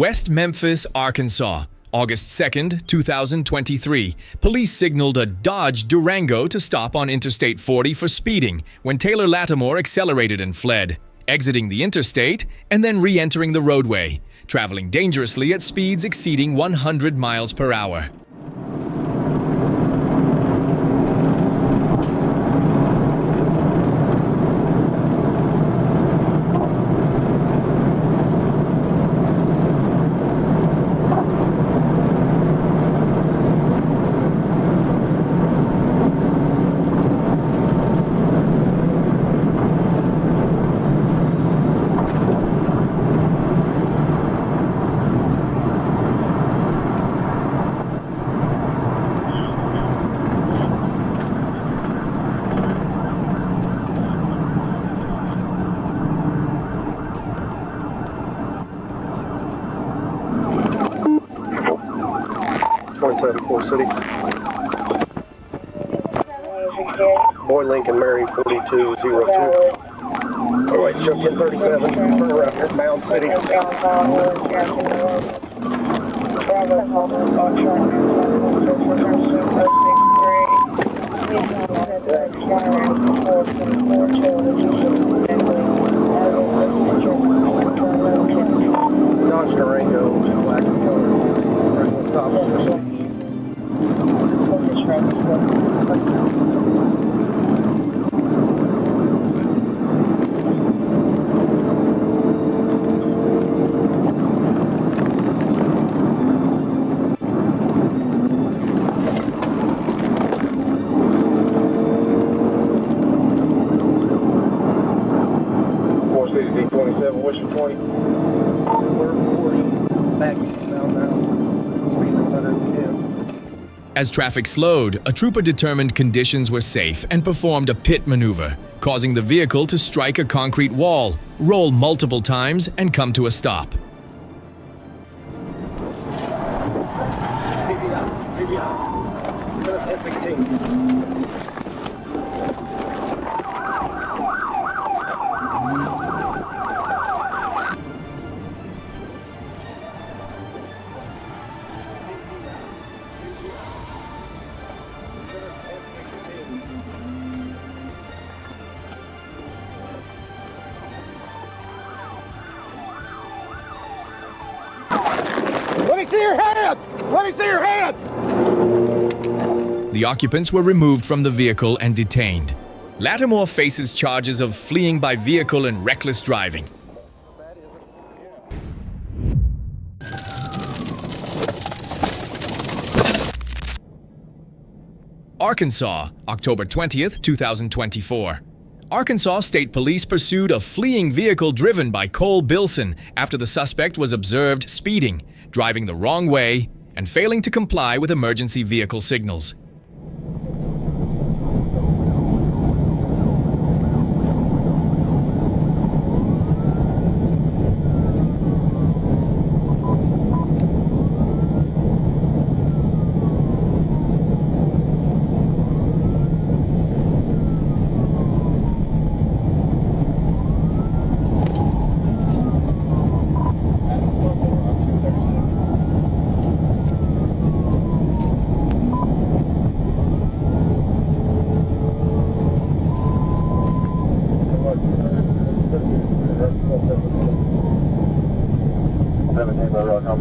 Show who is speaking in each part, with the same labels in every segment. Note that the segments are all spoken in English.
Speaker 1: West Memphis, Arkansas, August 2nd, 2023. Police signaled a Dodge Durango to stop on Interstate 40 for speeding when Taylor Lattimore accelerated and fled, exiting the interstate and then re-entering the roadway, traveling dangerously at speeds exceeding 100 miles per hour.
Speaker 2: City. Boy Lincoln Mary 4202. Oh wait, show 1037. Turn around here, Mound City. Dodge Durango, black and color. Stop over.
Speaker 1: As traffic slowed, a trooper determined conditions were safe and performed a pit maneuver, causing the vehicle to strike a concrete wall, roll multiple times, and come to a stop.
Speaker 2: Let me see your hand! Let me see your hand!
Speaker 1: The occupants were removed from the vehicle and detained. Lattimore faces charges of fleeing by vehicle and reckless driving. Arkansas, October 20th, 2024. Arkansas State Police pursued a fleeing vehicle driven by Cole Bilson after the suspect was observed speeding, driving the wrong way, and failing to comply with emergency vehicle signals.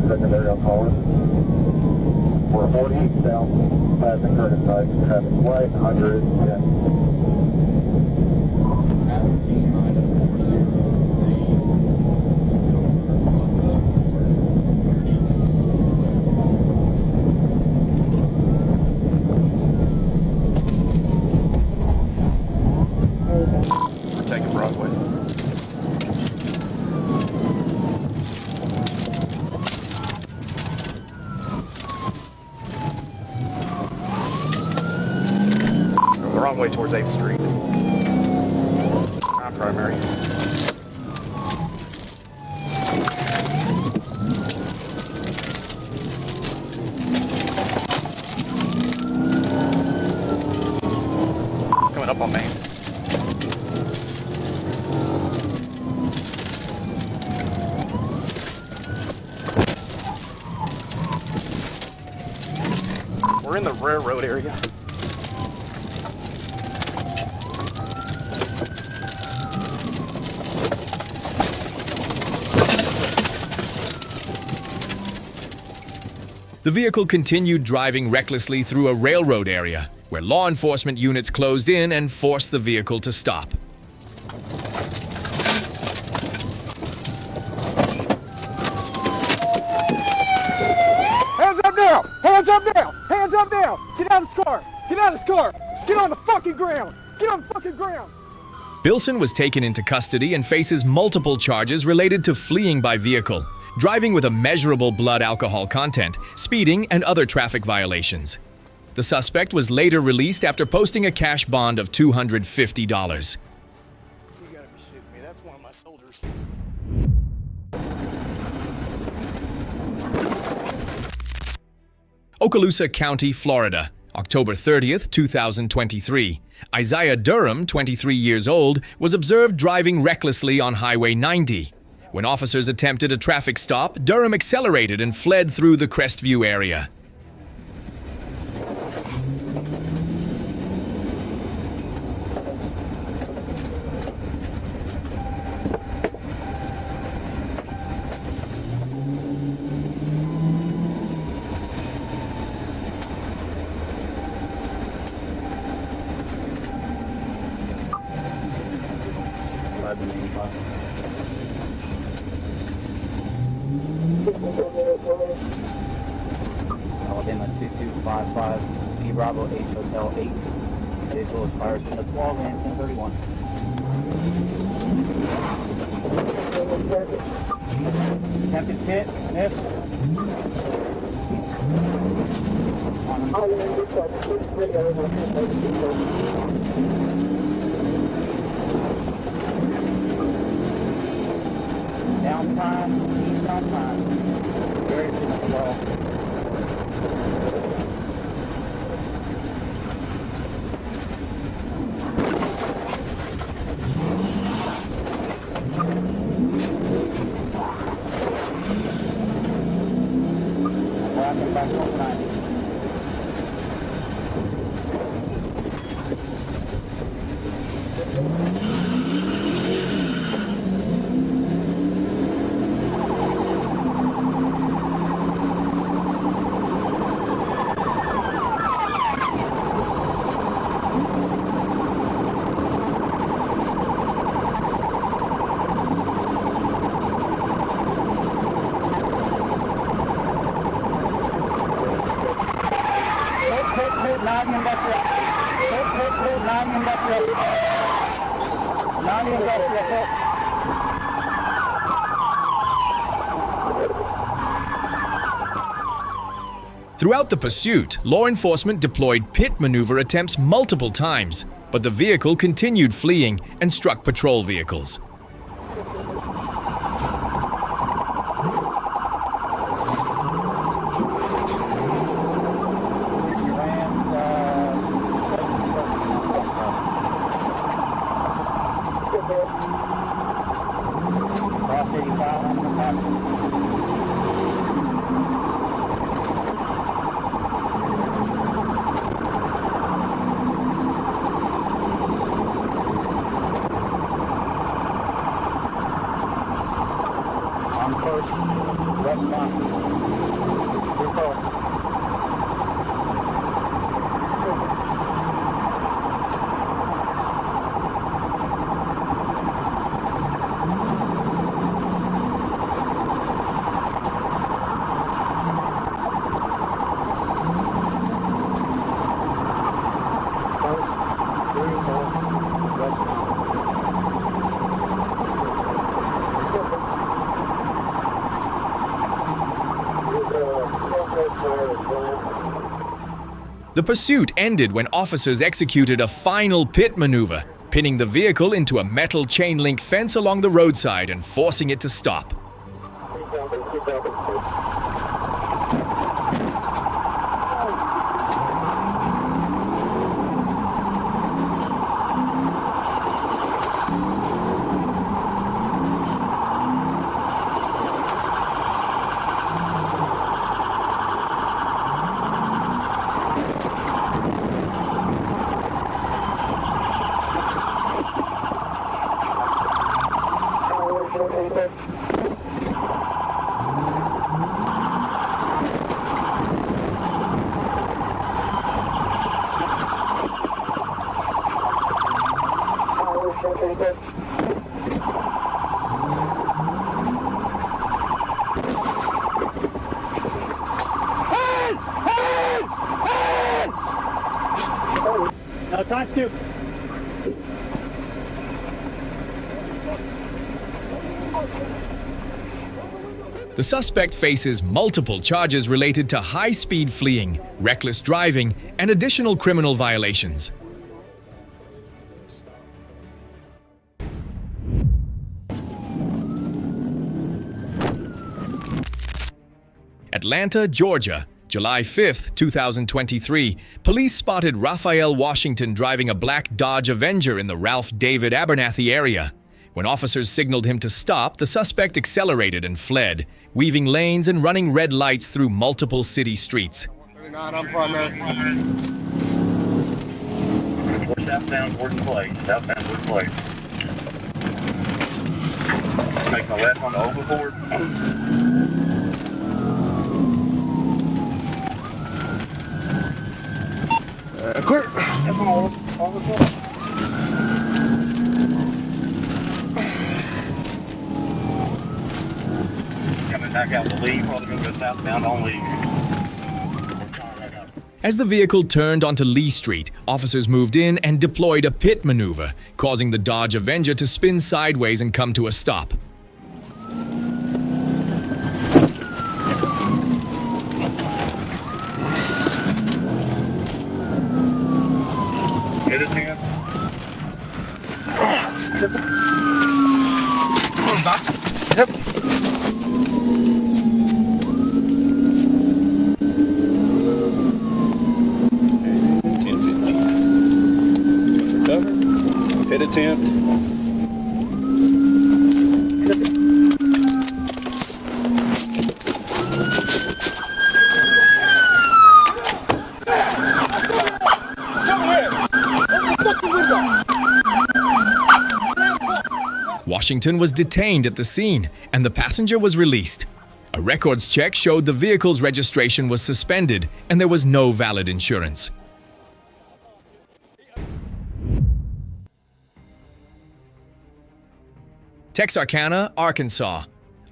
Speaker 2: Secondary on Collins. We're 48 south, passing current side, traffic light, 100, yeah.
Speaker 3: We're taking Broadway. Wrong way towards 8th Street. I'm primary. Coming up on Main. We're in the railroad area.
Speaker 1: The vehicle continued driving recklessly through a railroad area, where law enforcement units closed in and forced the vehicle to stop.
Speaker 4: Hands up now! Hands up now! Hands up now! Get out of this car! Get out of this car! Get on the fucking ground! Get on the fucking ground!
Speaker 1: Bilson was taken into custody and faces multiple charges related to fleeing by vehicle, driving with a measurable blood alcohol content, speeding, and other traffic violations. The suspect was later released after posting a cash bond of $250.
Speaker 3: You gotta be shitting me. That's one of my soldiers.
Speaker 1: Okaloosa County, Florida, October 30th, 2023. Isaiah Durham, 23 years old, was observed driving recklessly on Highway 90. When officers attempted a traffic stop, Durham accelerated and fled through the Crestview area.
Speaker 5: Alabama 2255, P Bravo 8 Hotel 8. Vehicle expires in the 12 and 1031. Attempted hit, miss. Downtime, eastbound time. Very signal well. Back home 90.
Speaker 1: Throughout the pursuit, law enforcement deployed pit maneuver attempts multiple times, but the vehicle continued fleeing and struck patrol vehicles. The pursuit ended when officers executed a final pit maneuver, pinning the vehicle into a metal chain link fence along the roadside and forcing it to stop.
Speaker 5: Line 2.
Speaker 1: The suspect faces multiple charges related to high-speed fleeing, reckless driving, and additional criminal violations. Atlanta, Georgia, July 5, 2023, police spotted Raphael Washington driving a black Dodge Avenger in the Ralph David Abernathy area. When officers signaled him to stop, the suspect accelerated and fled, weaving lanes and running red lights through multiple city streets.
Speaker 2: 39, I'm primary.
Speaker 6: We're southbound towards the plate. Southbound towards the plate. Make my left on the overboard.
Speaker 2: Clear.
Speaker 6: Coming back out the lead, probably going to go southbound only.
Speaker 1: As the vehicle turned onto Lee Street, officers moved in and deployed a pit maneuver, causing the Dodge Avenger to spin sideways and come to a stop.
Speaker 6: Hit his hand.
Speaker 2: Yep.
Speaker 3: Hit attempt.
Speaker 1: Washington was detained at the scene, and the passenger was released. A records check showed the vehicle's registration was suspended, and there was no valid insurance. Texarkana, Arkansas.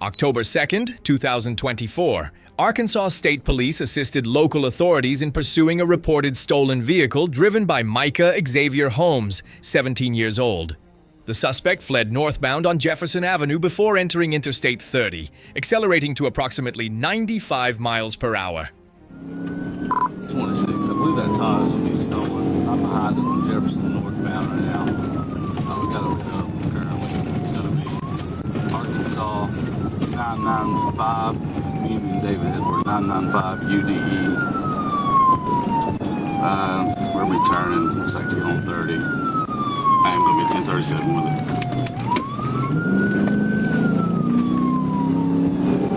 Speaker 1: October 2nd, 2024. Arkansas State Police assisted local authorities in pursuing a reported stolen vehicle driven by Micah Xavier Holmes, 17 years old. The suspect fled northbound on Jefferson Avenue before entering Interstate 30, accelerating to approximately 95 miles per hour.
Speaker 7: 26. I believe that tire is going to be stolen. I'm behind it on Jefferson northbound right now. I've got it up currently. It's going to be Arkansas 995, Union David Edward 995 UDE. We're going to be turning, looks like to get on 30. I am going to be 1037 with it.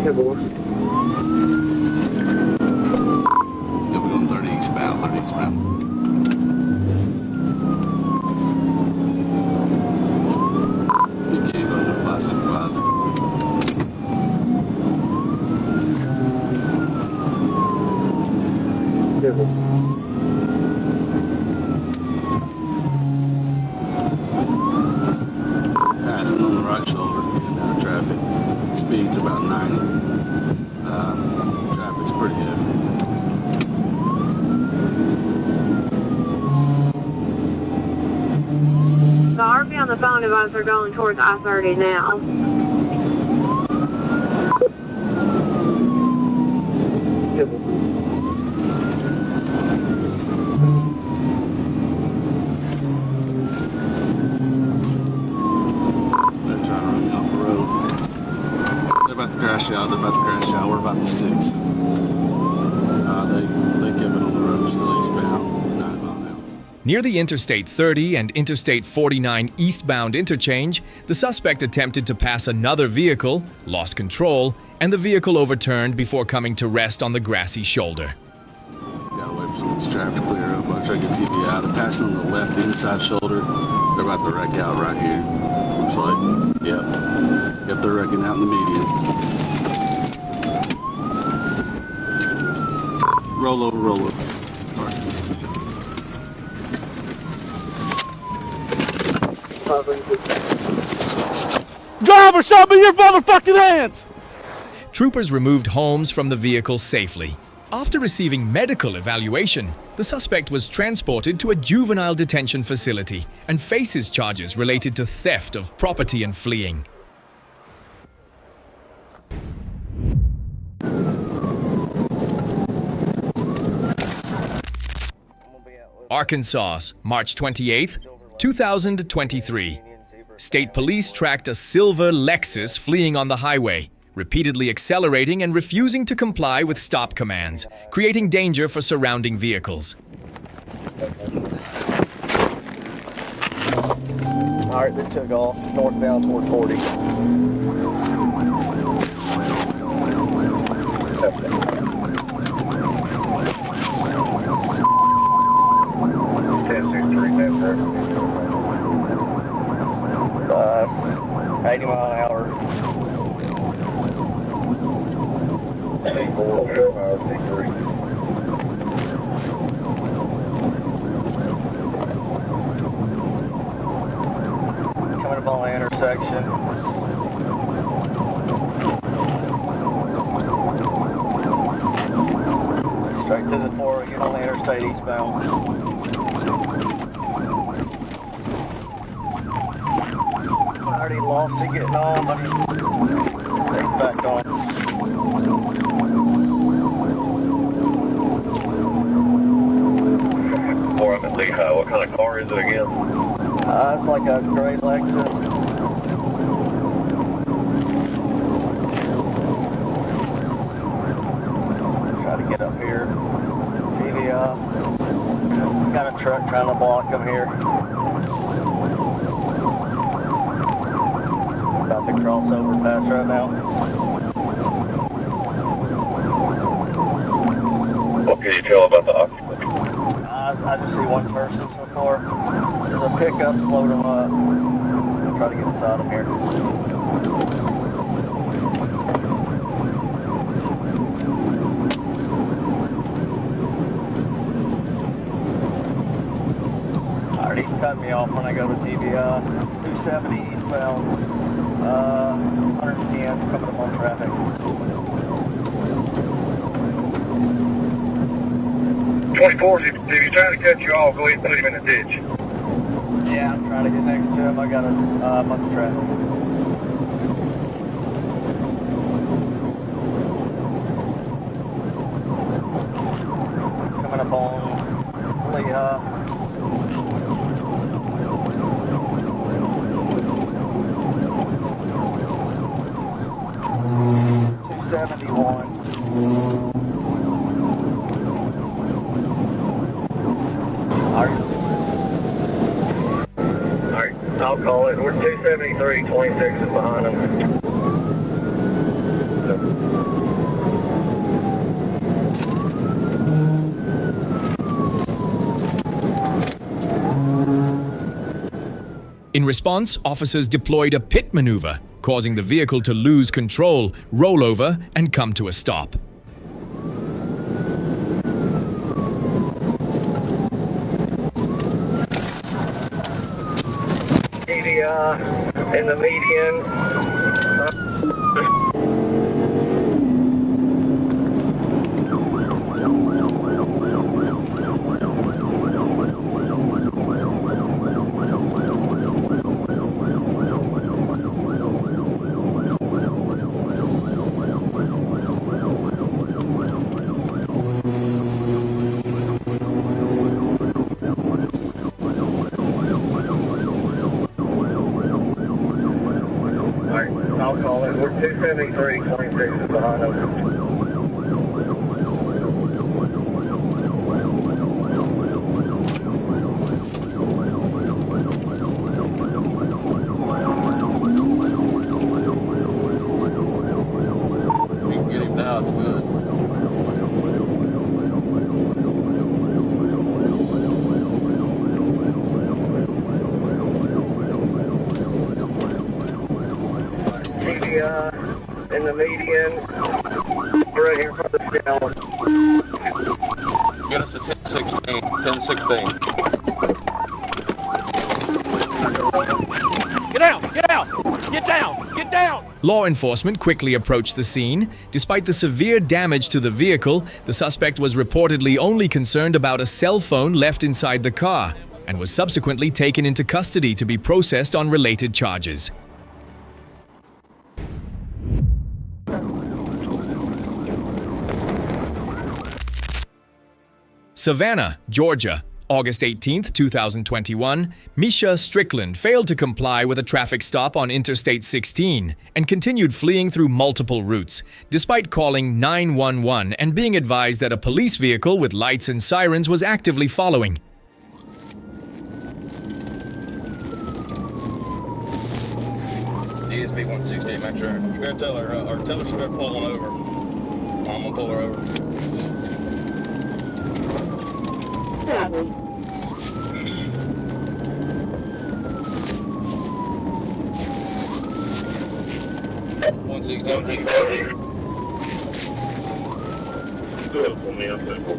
Speaker 2: Hey, boy.
Speaker 7: Yeah, we're going 30 eastbound, 30 eastbound. You can't go to the fly supervisor.
Speaker 2: Hey, boy.
Speaker 7: Passing on the right shoulder, getting out of traffic. Speed's about 90. Traffic's pretty heavy.
Speaker 8: The RP on the phone advised they're going towards I-30 now.
Speaker 2: Hey, boy.
Speaker 7: They're trying to run me off the road. They're about to crash out. They're about to crash out. We're about to 6. They kept it on the road still eastbound. 9 mile an hour.
Speaker 1: Near the Interstate 30 and Interstate 49 eastbound interchange, the suspect attempted to pass another vehicle, lost control, and the vehicle overturned before coming to rest on the grassy shoulder.
Speaker 7: Gotta wait for some of this traffic to clear up. I'll try to get TV out. They're passing on the left inside shoulder. They're about to wreck out right here. Looks like. Yep. Yep, they're wrecking out in the median. Roll over, roll over.
Speaker 4: Driver, show me your motherfucking hands!
Speaker 1: Troopers removed Holmes from the vehicle safely. After receiving medical evaluation, the suspect was transported to a juvenile detention facility and faces charges related to theft of property and fleeing. Arkansas, March 28, 2023. State police tracked a silver Lexus fleeing on the highway, repeatedly accelerating and refusing to comply with stop commands, creating danger for surrounding vehicles.
Speaker 2: All right, they took off northbound toward 40. Bus, 80 mile an hour. Coming up on the intersection. Straight to the 4, get on the interstate eastbound. Already lost it getting on, but it's back on.
Speaker 6: Or I'm at Lehigh. What kind of car is it again?
Speaker 2: It's like a gray Lexus. Try to get up here. TV off. Got a truck trying to block them here. About to cross over past right now.
Speaker 6: What can you tell about the occupant?
Speaker 2: I just see one person so far. There's a pickup, slowed him up. I'll try to get inside him here. Alright, he's cutting me off when I go to TBI. 270 eastbound, 110 coming up on traffic.
Speaker 6: If he's trying to cut you off, go ahead and put him in the ditch.
Speaker 2: Yeah, I'm trying to get next to him. I got a bunch of traffic. Coming up on Lehigh. $271.
Speaker 6: Alright, I'll call it. We're 273, 26 is behind him.
Speaker 1: In response, officers deployed a pit maneuver, causing the vehicle to lose control, roll over, and come to a stop.
Speaker 6: In the median. I'll call it. We're 273, 26 is behind us.
Speaker 7: We can get him now, it's good.
Speaker 6: In the median, right here from the down.
Speaker 7: Get us to 1016, 1016.
Speaker 4: Get out! Get out! Get down! Get down!
Speaker 1: Law enforcement quickly approached the scene. Despite the severe damage to the vehicle, the suspect was reportedly only concerned about a cell phone left inside the car and was subsequently taken into custody to be processed on related charges. Savannah, Georgia, August 18, 2021, Misha Strickland failed to comply with a traffic stop on Interstate 16 and continued fleeing through multiple routes, despite calling 911 and being advised that a police vehicle with lights and sirens was actively following.
Speaker 3: DSP 168, make sure. You better tell her, or tell her she better pull on over. I'm gonna pull her over.
Speaker 8: Probably.
Speaker 3: 168.
Speaker 6: Do it for me, I'm at 42.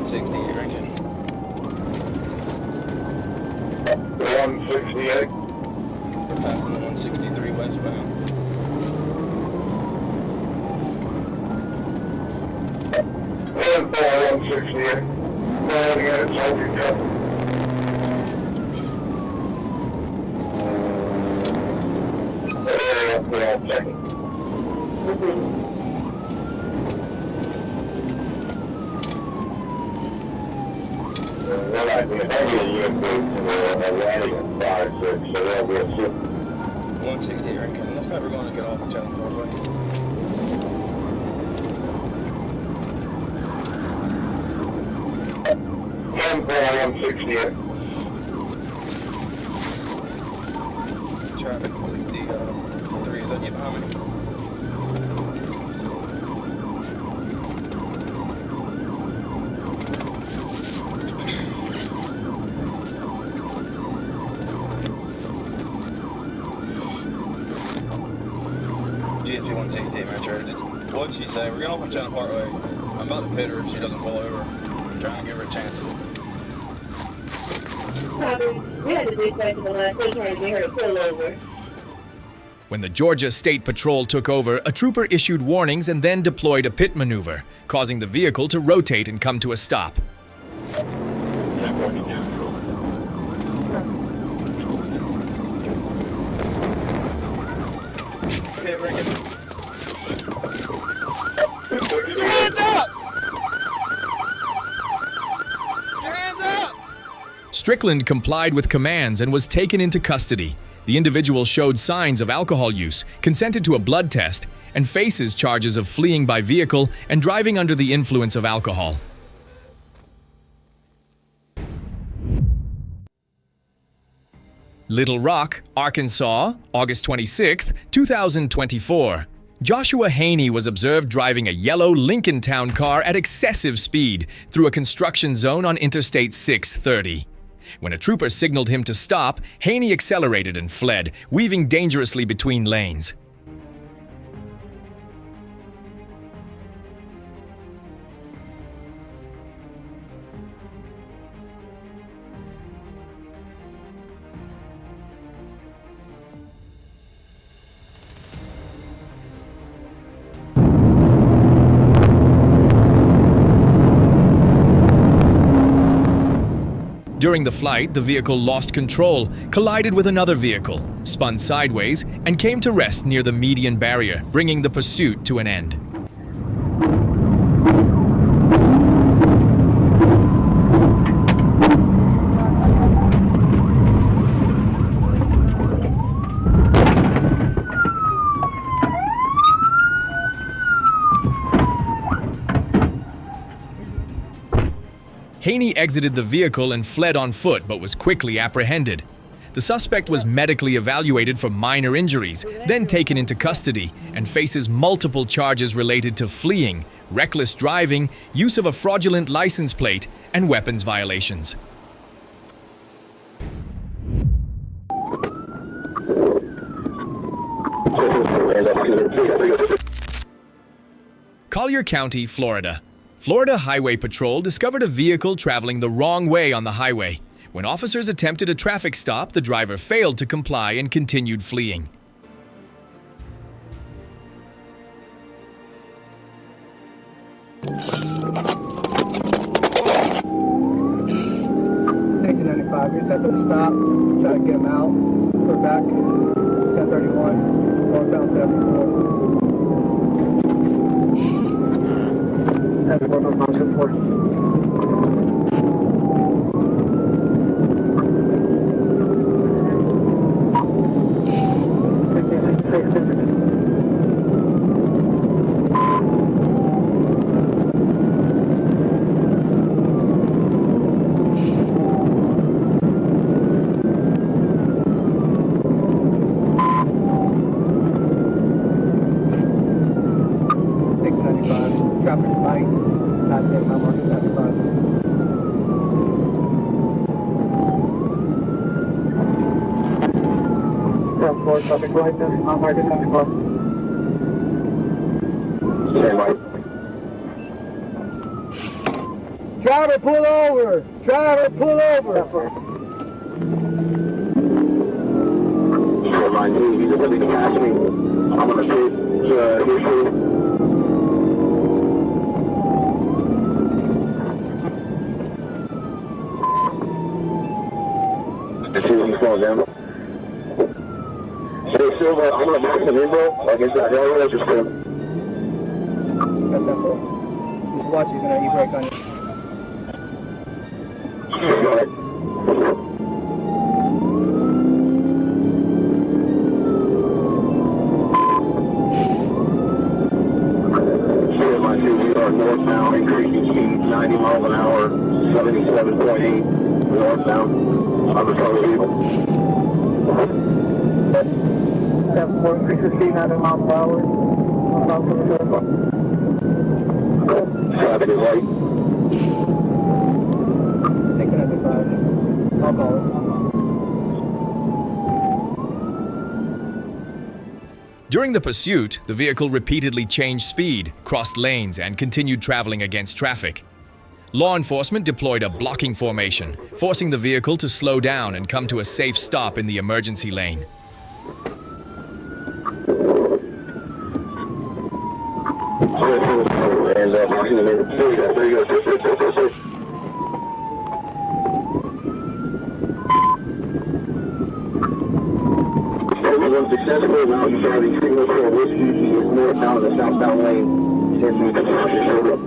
Speaker 3: Ringing.
Speaker 6: 168.
Speaker 3: We're passing the 163 westbound.
Speaker 6: 168. Well, again, it's over here. Well, I think maybe you can a rally at 5-6, so that'll be a
Speaker 3: 168 ringing. Looks like we're going to get off the channel 4 way.
Speaker 6: $168.
Speaker 3: Traffic 63, is that you behind me? GSP 168, Metro. What'd she say? We're going off on Channel Parkway. I'm about to pit her if she doesn't pull over. I'm trying to give her a chance.
Speaker 8: Probably. We had to do something the last week trying to get her to pull over.
Speaker 1: When the Georgia State Patrol took over, a trooper issued warnings and then deployed a pit maneuver, causing the vehicle to rotate and come to a stop.
Speaker 3: Okay, bring it.
Speaker 4: Hands up! Your hands up!
Speaker 1: Strickland complied with commands and was taken into custody. The individual showed signs of alcohol use, consented to a blood test, and faces charges of fleeing by vehicle and driving under the influence of alcohol. Little Rock, Arkansas, August 26, 2024. Joshua Haney was observed driving a yellow Lincoln Town car at excessive speed through a construction zone on Interstate 630. When a trooper signaled him to stop, Haney accelerated and fled, weaving dangerously between lanes. During the flight, the vehicle lost control, collided with another vehicle, spun sideways, and came to rest near the median barrier, bringing the pursuit to an end. Haney exited the vehicle and fled on foot but was quickly apprehended. The suspect was medically evaluated for minor injuries, then taken into custody, and faces multiple charges related to fleeing, reckless driving, use of a fraudulent license plate, and weapons violations. Collier County, Florida. Florida Highway Patrol discovered a vehicle traveling the wrong way on the highway. When officers attempted a traffic stop, the driver failed to comply and continued fleeing.
Speaker 4: You're attempting to stop, try to get him out. We're back, 1031, northbound 74. That's northbound 74. Traffic light, last name, my mark is 75. Traffic light, my mark is 75. Driver, pull over! Driver, pull over!
Speaker 6: Mind you, he's ability to pass me. I'm gonna take his shoe. He's slowing down. Hey, Silver, I'm gonna back him in, bro. Like I said, I don't know just him.
Speaker 4: That's not cool. Just watch, he's gonna e-brake on you.
Speaker 6: Go ahead. We are northbound, increasing speed, 90 miles an hour, 77.8 northbound. I'm a total vehicle.
Speaker 4: 74, increase speed, 90 miles per hour.
Speaker 6: Traffic is light.
Speaker 4: 695. I'll call it.
Speaker 1: During the pursuit, the vehicle repeatedly changed speed, crossed lanes, and continued traveling against traffic. Law enforcement deployed a blocking formation, forcing the vehicle to slow down and come to a safe stop in the emergency lane.
Speaker 6: And there you go. Everyone successful. Now you're starting signals for a whiskey. He is northbound in the southbound lane. Send me to the shoulder.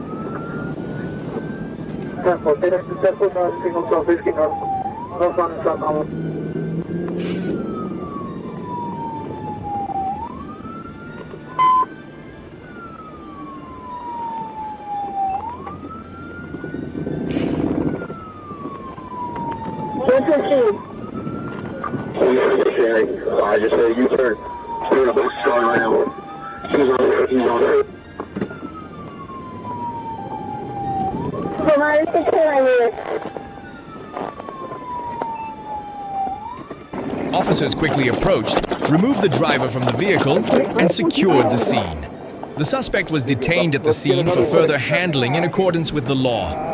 Speaker 4: Successful, signals for a whiskey, northbound and southbound.
Speaker 6: I just said you turn. Turn a box car right now. He's on her. He's on her.
Speaker 1: Officers quickly approached, removed the driver from the vehicle, and secured the scene. The suspect was detained at the scene for further handling in accordance with the law.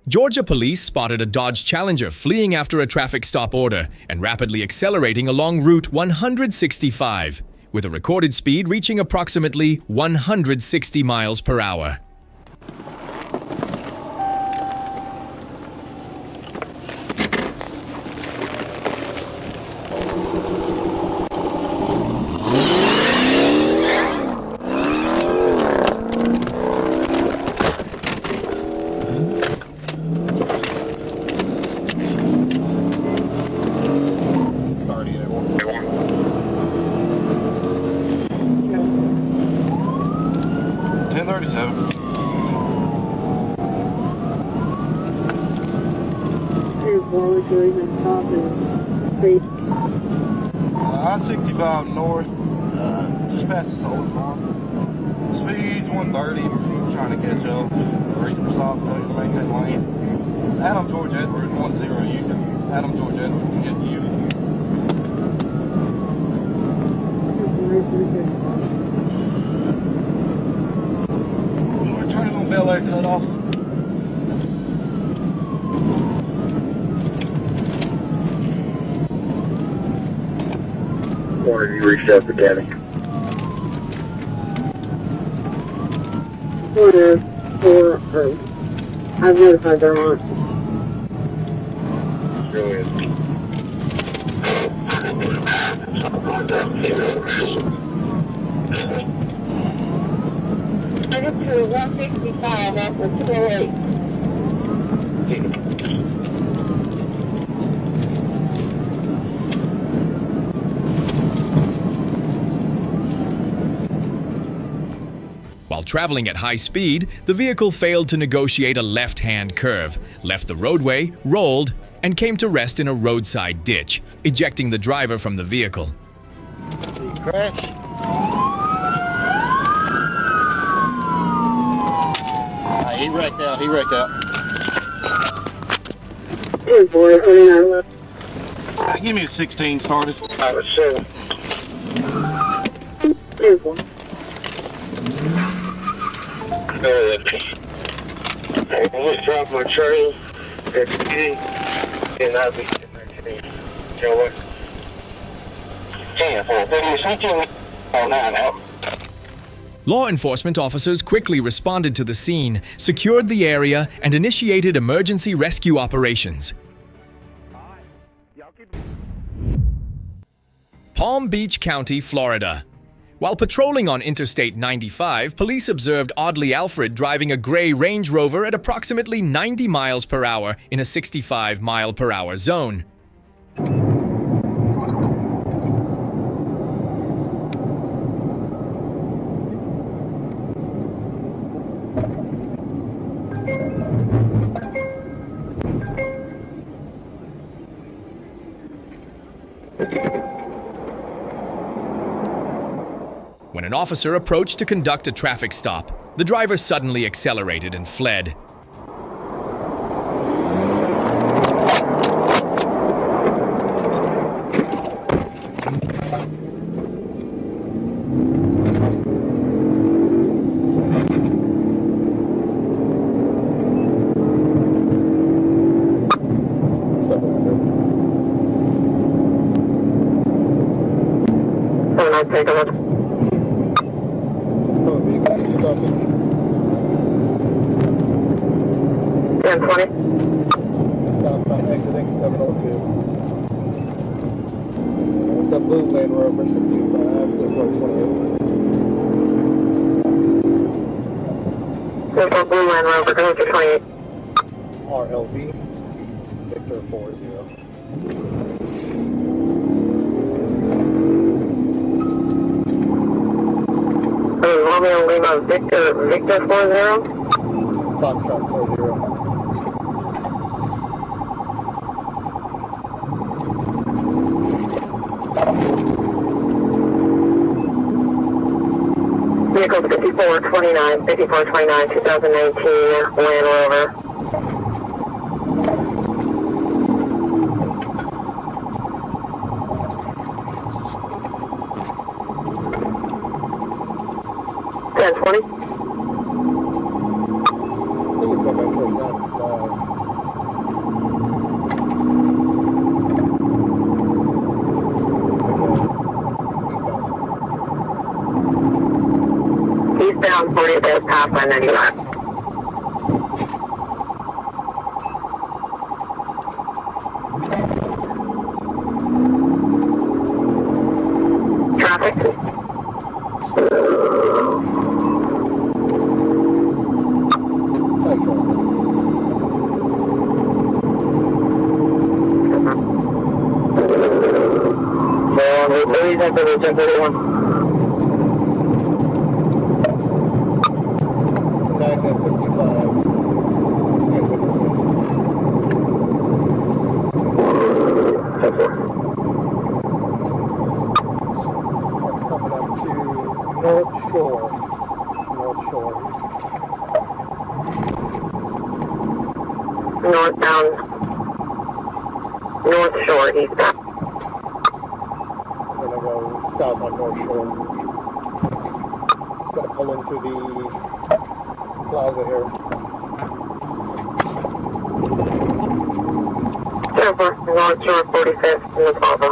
Speaker 1: Georgia police spotted a Dodge Challenger fleeing after a traffic stop order and rapidly accelerating along Route 165, with a recorded speed reaching approximately 160 miles per hour.
Speaker 3: I-65 north, just past the solar farm. Speed's 130, we're trying to catch up. Reasonable stops, failure to maintain lane. Adam George Edward, 10 Union. Adam George Edward to get you.
Speaker 6: Wanted you reached out to Danny.
Speaker 8: I've notified their launch. I got to 165 off of 208.
Speaker 1: While traveling at high speed, the vehicle failed to negotiate a left-hand curve, left the roadway, rolled, and came to rest in a roadside ditch, ejecting the driver from the vehicle.
Speaker 3: He crashed. He wrecked out. Give me a 16 started.
Speaker 6: I was so. I just dropped my train at the beginning, and I'll be sitting there today. You know what?
Speaker 1: Law enforcement officers quickly responded to the scene, secured the area, and initiated emergency rescue operations. Palm Beach County, Florida. While patrolling on Interstate 95, police observed Audley Alfred driving a gray Range Rover at approximately 90 miles per hour in a 65-mile-per-hour zone. When an officer approached to conduct a traffic stop, the driver suddenly accelerated and fled.
Speaker 6: Take a look.
Speaker 2: Southbound exiting 702. What's up, blue Land Rover 65, Blue 28.
Speaker 6: What's up, blue Land Rover 28?
Speaker 2: RLV, Victor 40.
Speaker 6: Romeo Lima Victor 40?
Speaker 2: Foxtrot 40.
Speaker 6: Vehicle 5429, 2019 Land Rover.
Speaker 2: I think it's going back towards 95.
Speaker 6: Eastbound 45th, past 995. Traffic. Please enter the 1031.
Speaker 2: 965. Coming up to North Shore.
Speaker 6: Northbound. North Shore, eastbound.
Speaker 2: We're gonna go south on North Shore. Gonna pull into the plaza here.
Speaker 6: North Shore 45th in the plaza.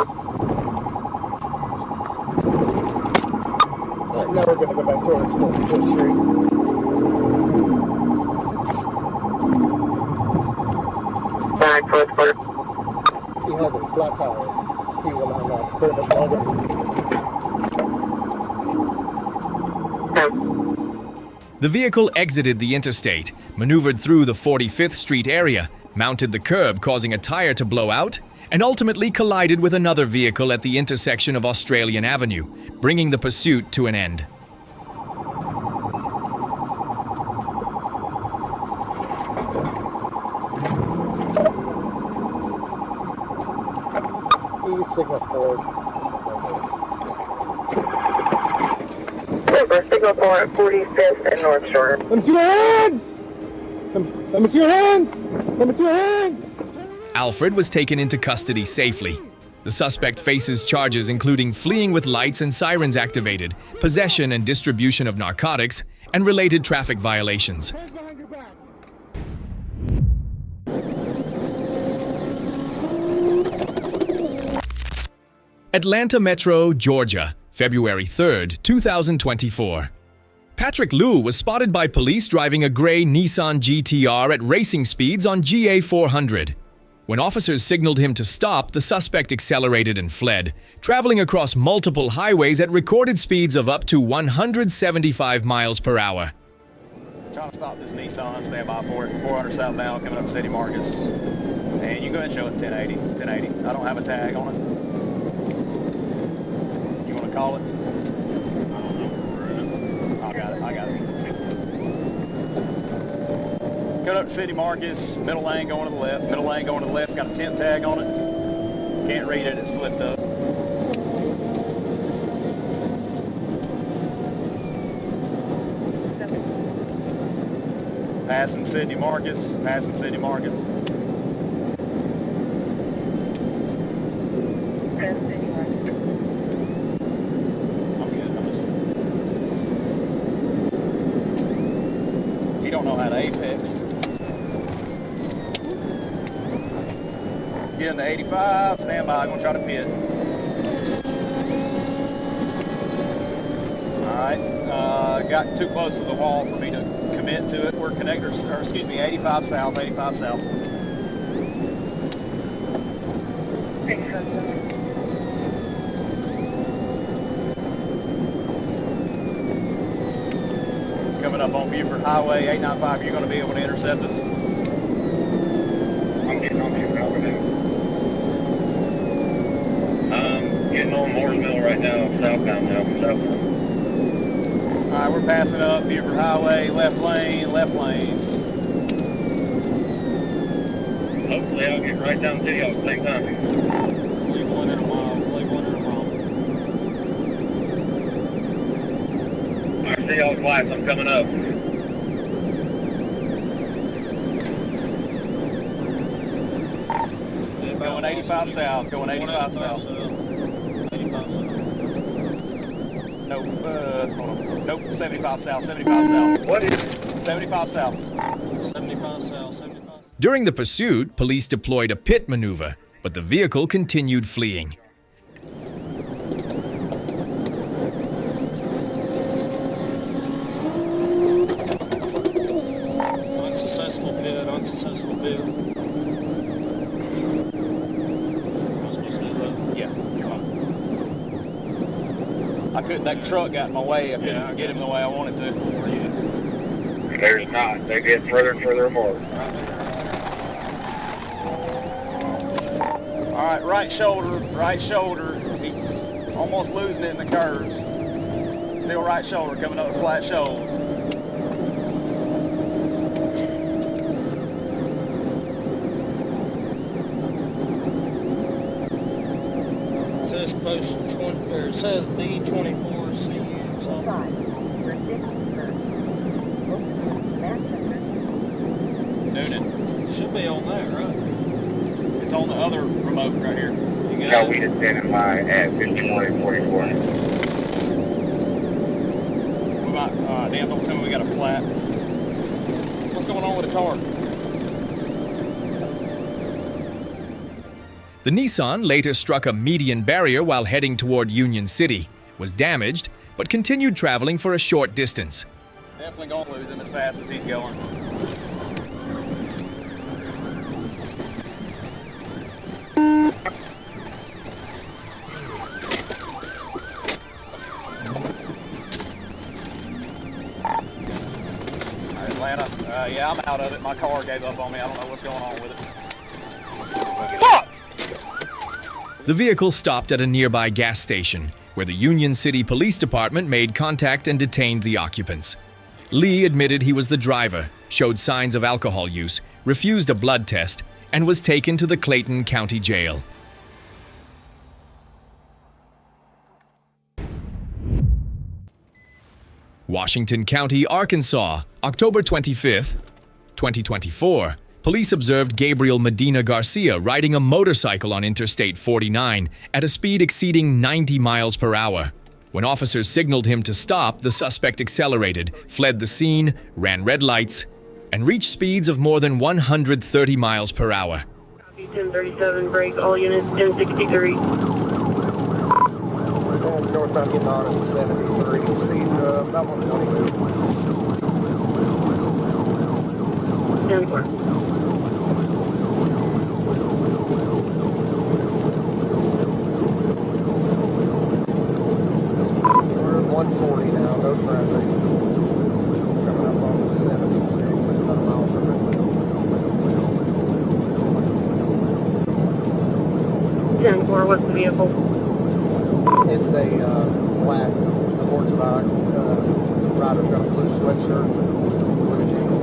Speaker 2: Now we're gonna go back towards 45th Street.
Speaker 6: Back first quarter.
Speaker 2: He has a flat tire. He will not last very much longer.
Speaker 1: The vehicle exited the interstate, maneuvered through the 45th Street area, mounted the curb causing a tire to blow out, and ultimately collided with another vehicle at the intersection of Australian Avenue, bringing the pursuit to an end.
Speaker 2: Signal forward.
Speaker 6: Signal for 45th and North Shore.
Speaker 2: Let me see your hands! Let me see your hands! Let me see your hands!
Speaker 1: Alfred was taken into custody safely. The suspect faces charges including fleeing with lights and sirens activated, possession and distribution of narcotics, and related traffic violations.
Speaker 2: Hands behind your back.
Speaker 1: Atlanta Metro, Georgia, February 3rd, 2024. Patrick Liu was spotted by police driving a gray Nissan GTR at racing speeds on GA 400. When officers signaled him to stop, the suspect accelerated and fled, traveling across multiple highways at recorded speeds of up to 175 miles per hour.
Speaker 9: Trying to stop this Nissan, stand by for it. 400 southbound coming up City Marcus. And you go ahead and show us 1080. 1080. I don't have a tag on it. You want to call it? I got it. I got it. Cut up to City Marcus, middle lane going to the left. Middle lane going to the left. It's got a 10 tag on it. Can't read it. It's flipped up. Passing City Marcus. Passing City Marcus. You don't know how to apex. Get into 85, stand by, I'm gonna try to pit. Alright, got too close to the wall for me to commit to it. We're connectors, or excuse me, 85 south, 85 south. Coming up on Buford Highway, 895, you're going to be able to intercept us?
Speaker 6: I'm getting on Buford Highway now. Getting on Moore's Mill right now, southbound now, southbound.
Speaker 9: Alright, we're passing up Buford Highway, left lane, left lane.
Speaker 6: Hopefully I'll get right down City Hall at the same time.
Speaker 9: Leave one in a mile, leave one in a mile.
Speaker 6: I see y'all's lights, I'm coming up.
Speaker 9: Going 85 south, going 85 south.
Speaker 7: 85 south.
Speaker 9: Nope, hold on. Nope, 75 south, 75 south.
Speaker 6: What is it?
Speaker 9: 75 south.
Speaker 7: 75 south, 75 south.
Speaker 1: During the pursuit, police deployed a pit maneuver, but the vehicle continued fleeing.
Speaker 7: Unsuccessful bid, unsuccessful bid.
Speaker 9: Yeah, you're fine. I couldn't, that truck got in my way. I couldn't get him the way I wanted to.
Speaker 6: There's not. They get further and further more.
Speaker 9: All right, right shoulder, right shoulder. He almost losing it in the curves. Still right shoulder, coming up the flat shoals.
Speaker 7: It says post 20, or it says B24CU something.
Speaker 9: Noonan.
Speaker 7: Should be on there, right?
Speaker 9: It's on the other remote right here.
Speaker 7: You
Speaker 6: Yeah,
Speaker 7: got
Speaker 6: we
Speaker 7: it?
Speaker 6: just standing by at 50-44.
Speaker 9: We might, damn, don't tell me we got a flat. What's going on with the car?
Speaker 1: The Nissan later struck a median barrier while heading toward Union City, was damaged, but continued traveling for a short distance.
Speaker 9: Definitely gonna lose him as fast as he's going. Atlanta, yeah, I'm out of it. My car gave up on me. I don't know what's going on with it. Fuck!
Speaker 1: The vehicle stopped at a nearby gas station, where the Union City Police Department made contact and detained the occupants. Lee admitted he was the driver, showed signs of alcohol use, refused a blood test, and was taken to the Clayton County Jail. Washington County, Arkansas, October 25th, 2024. Police observed Gabriel Medina Garcia riding a motorcycle on Interstate 49 at a speed exceeding 90 miles per hour. When officers signaled him to stop, the suspect accelerated, fled the scene, ran red lights, and reached speeds of more than 130 miles per hour.
Speaker 8: Copy 1037, break all units 1063.
Speaker 2: Northbound getting on at 73, speeds about 120.
Speaker 8: 10-4.
Speaker 2: We're at 140 now, no traffic. Coming up on 76, about a mile per hour.
Speaker 8: 10-4, what's the vehicle?
Speaker 2: It's a black sports bike. Rider's got a blue sweatshirt, blue jeans.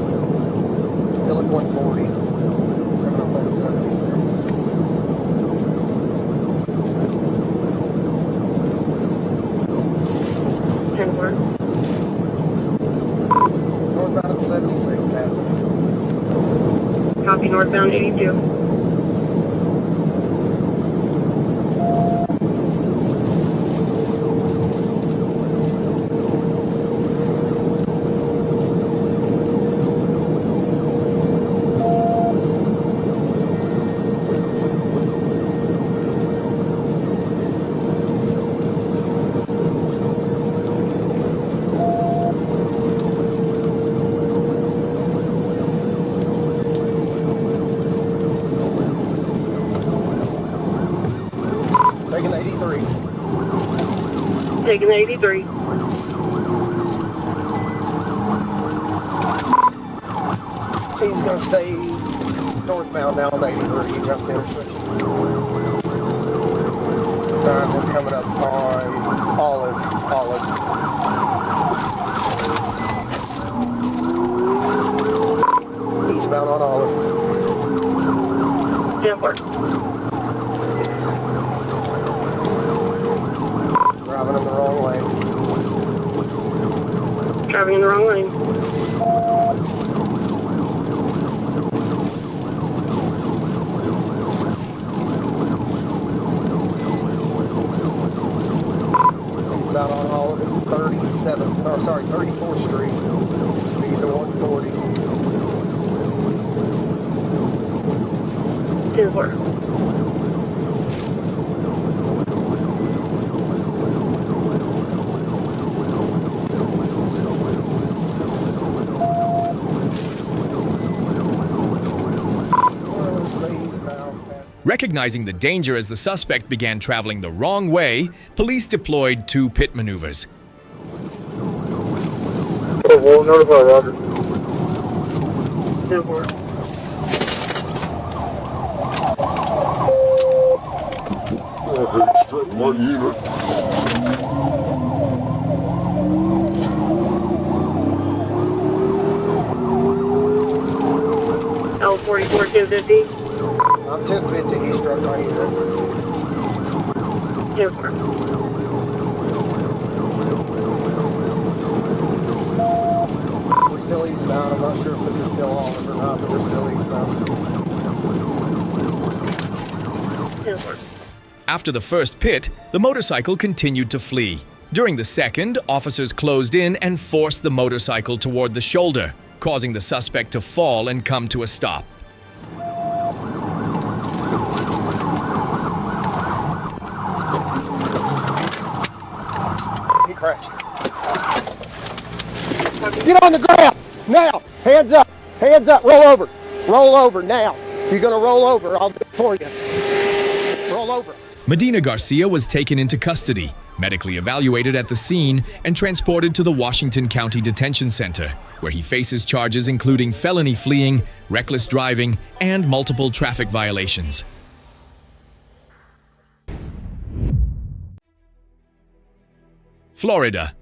Speaker 2: Still at 140. Coming up on the 76. Northbound 76 passing.
Speaker 8: Copy northbound 82.
Speaker 2: Taking 83.
Speaker 8: Taking 83.
Speaker 2: He's going to stay northbound now on 83. He jumped in. Alright, we're coming up on Olive. Eastbound on Olive.
Speaker 8: 10-4.
Speaker 2: Driving in the wrong lane.
Speaker 8: Driving in the wrong lane.
Speaker 2: He's about on Olive at 34th Street. Speed to 140.
Speaker 8: 10-4.
Speaker 1: Recognizing the danger as the suspect began traveling the wrong way, police deployed 2 pit maneuvers.
Speaker 2: Notify Roger.
Speaker 8: 10-4.
Speaker 2: Straight my unit.
Speaker 8: L44 1050.
Speaker 2: I'm 1050, he struck my unit.
Speaker 8: 10-4.
Speaker 2: We're still eastbound. I'm not sure if this is still Olive or not, but we're still eastbound.
Speaker 8: 10-4.
Speaker 1: After the first pit, the motorcycle continued to flee. During the second, officers closed in and forced the motorcycle toward the shoulder, causing the suspect to fall and come to a stop.
Speaker 2: He crashed. Get on the ground! Now! Hands up! Hands up! Roll over! Roll over now! If you're gonna roll over, I'll do it for you. Roll over.
Speaker 1: Medina Garcia was taken into custody, medically evaluated at the scene, and transported to the Washington County Detention Center, where he faces charges including felony fleeing, reckless driving, and multiple traffic violations. Florida,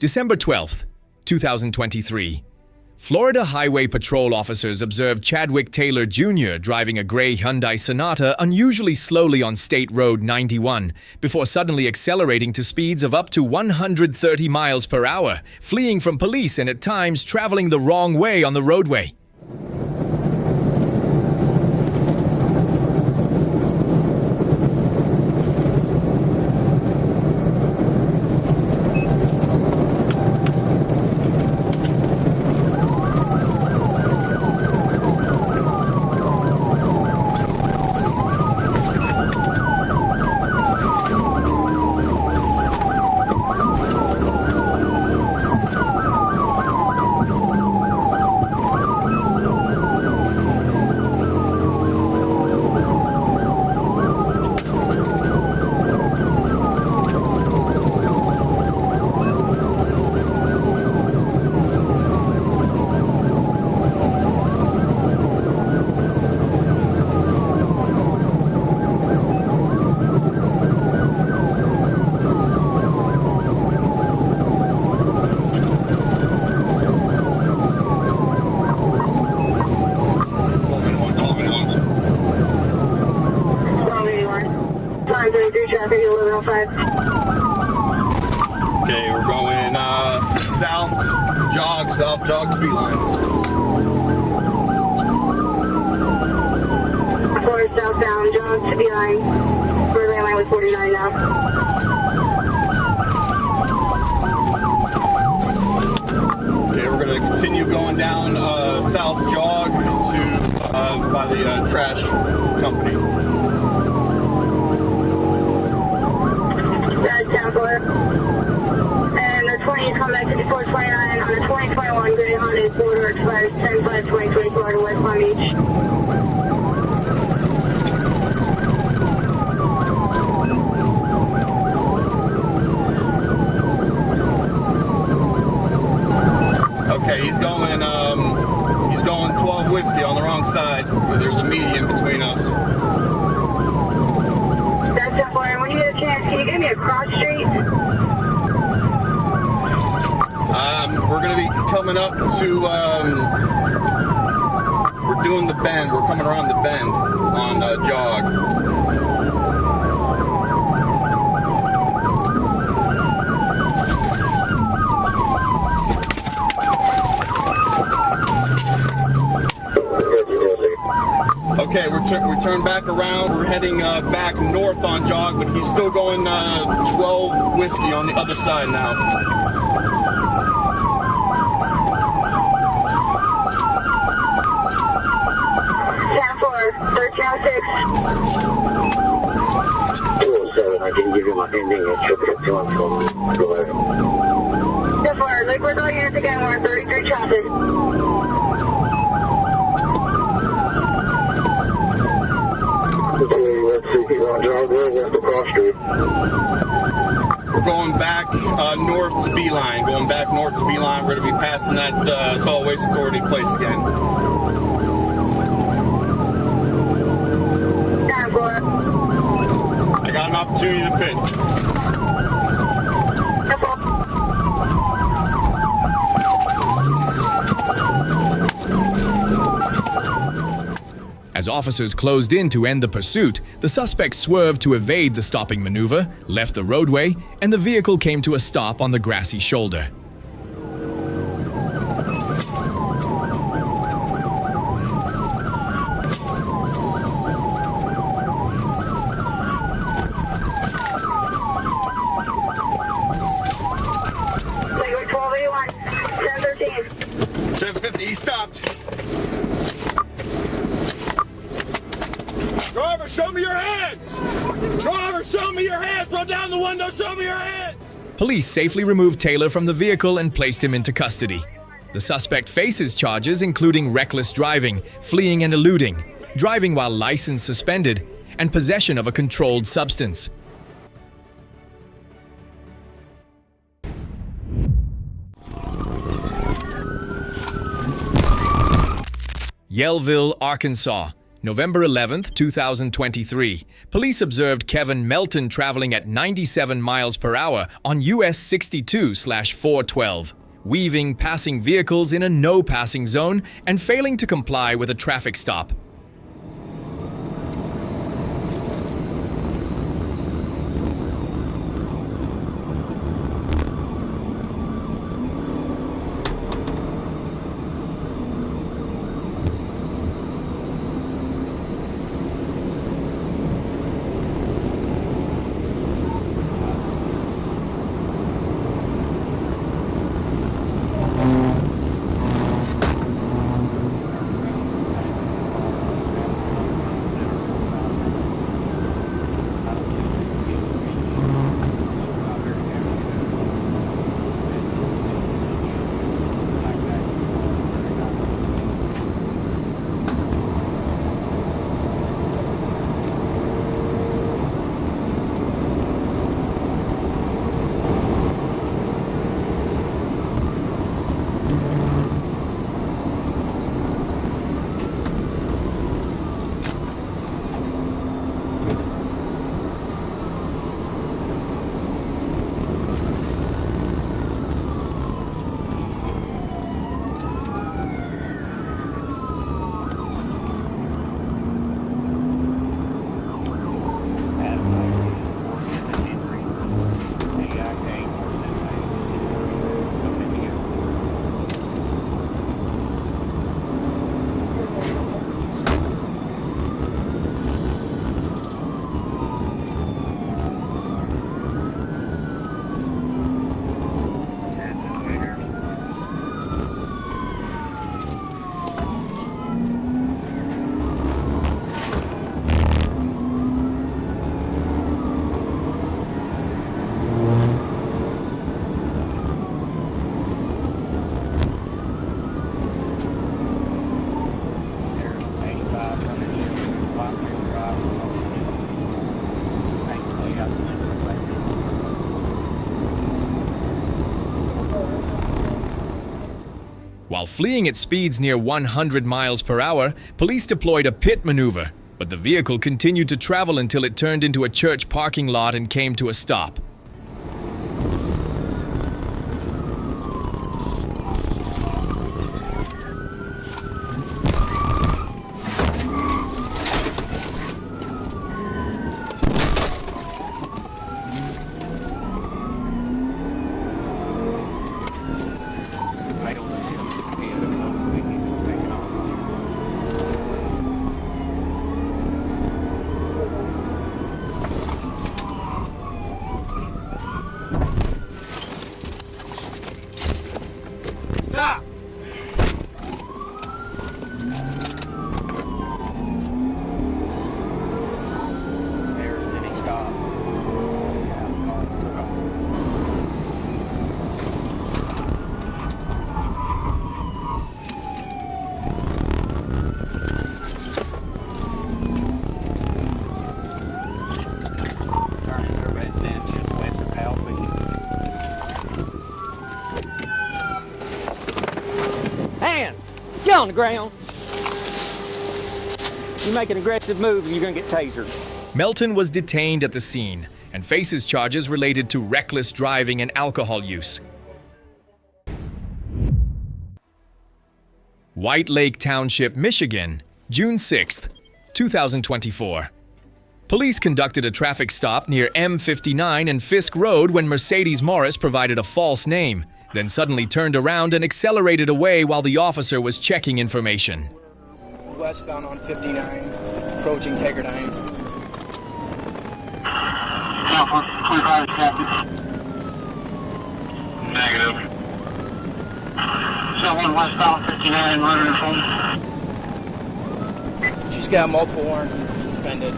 Speaker 1: December 12th, 2023. Florida Highway Patrol officers observed Chadwick Taylor Jr. driving a gray Hyundai Sonata unusually slowly on State Road 91 before suddenly accelerating to speeds of up to 130 miles per hour, fleeing from police and at times traveling the wrong way on the roadway.
Speaker 3: Okay, we're going south jog to Beeline.
Speaker 8: Forward southbound, jog to Beeline. We're line with 49 now.
Speaker 3: Okay, we're going to continue going down south jog to by the trash company.
Speaker 8: That's down for. And the 20 come back to the 429 on the 2021 gray Honda border expires 10/5/2024 to West Palm Beach.
Speaker 3: Okay, he's going 12 whiskey on the wrong side. There's a median between us.
Speaker 8: That's down for. And when you get a chance, can you give me a cross street?
Speaker 3: We're going to be coming up to, we're doing the bend. We're coming around the bend on jog. Okay, we turned back around. We're heading back north on jog, but he's still going 12 whiskey on the other side now.
Speaker 6: I can give you my ending at 251. Go ahead.
Speaker 8: That's where Liquid all units again, we're 33 traffic.
Speaker 6: Let's see, keep on jog there, west of Cross Street.
Speaker 3: We're going back north to Beeline. Going back north to Beeline. We're going to be passing that solid waste authority place again.
Speaker 8: Down for.
Speaker 3: I got an opportunity to pitch.
Speaker 1: As officers closed in to end the pursuit, the suspect swerved to evade the stopping maneuver, left the roadway, and the vehicle came to a stop on the grassy shoulder.
Speaker 8: Liquid 1281, 1013.
Speaker 3: 750, he stopped. Driver, show me your hands! Driver, show me your hands! Roll down the window, show me your hands!
Speaker 1: Police safely removed Taylor from the vehicle and placed him into custody. The suspect faces charges including reckless driving, fleeing and eluding, driving while license suspended, and possession of a controlled substance. Yellville, Arkansas, November 11, 2023. Police observed Kevin Melton traveling at 97 miles per hour on US 62/412, weaving passing vehicles in a no-passing zone and failing to comply with a traffic stop. While fleeing at speeds near 100 miles per hour, police deployed a pit maneuver, but the vehicle continued to travel until it turned into a church parking lot and came to a stop.
Speaker 10: Hands! Get on the ground! You make an aggressive move and you're gonna get tasered.
Speaker 1: Melton was detained at the scene and faces charges related to reckless driving and alcohol use. White Lake Township, Michigan, June 6, 2024. Police conducted a traffic stop near M59 and Fisk Road when Mercedes Morris provided a false name, then suddenly turned around and accelerated away while the officer was checking information.
Speaker 11: Westbound on 59, approaching Takedowns.
Speaker 6: Southwest 25 accepted. Negative. Someone westbound 59, running her phone.
Speaker 11: She's got multiple warrants suspended.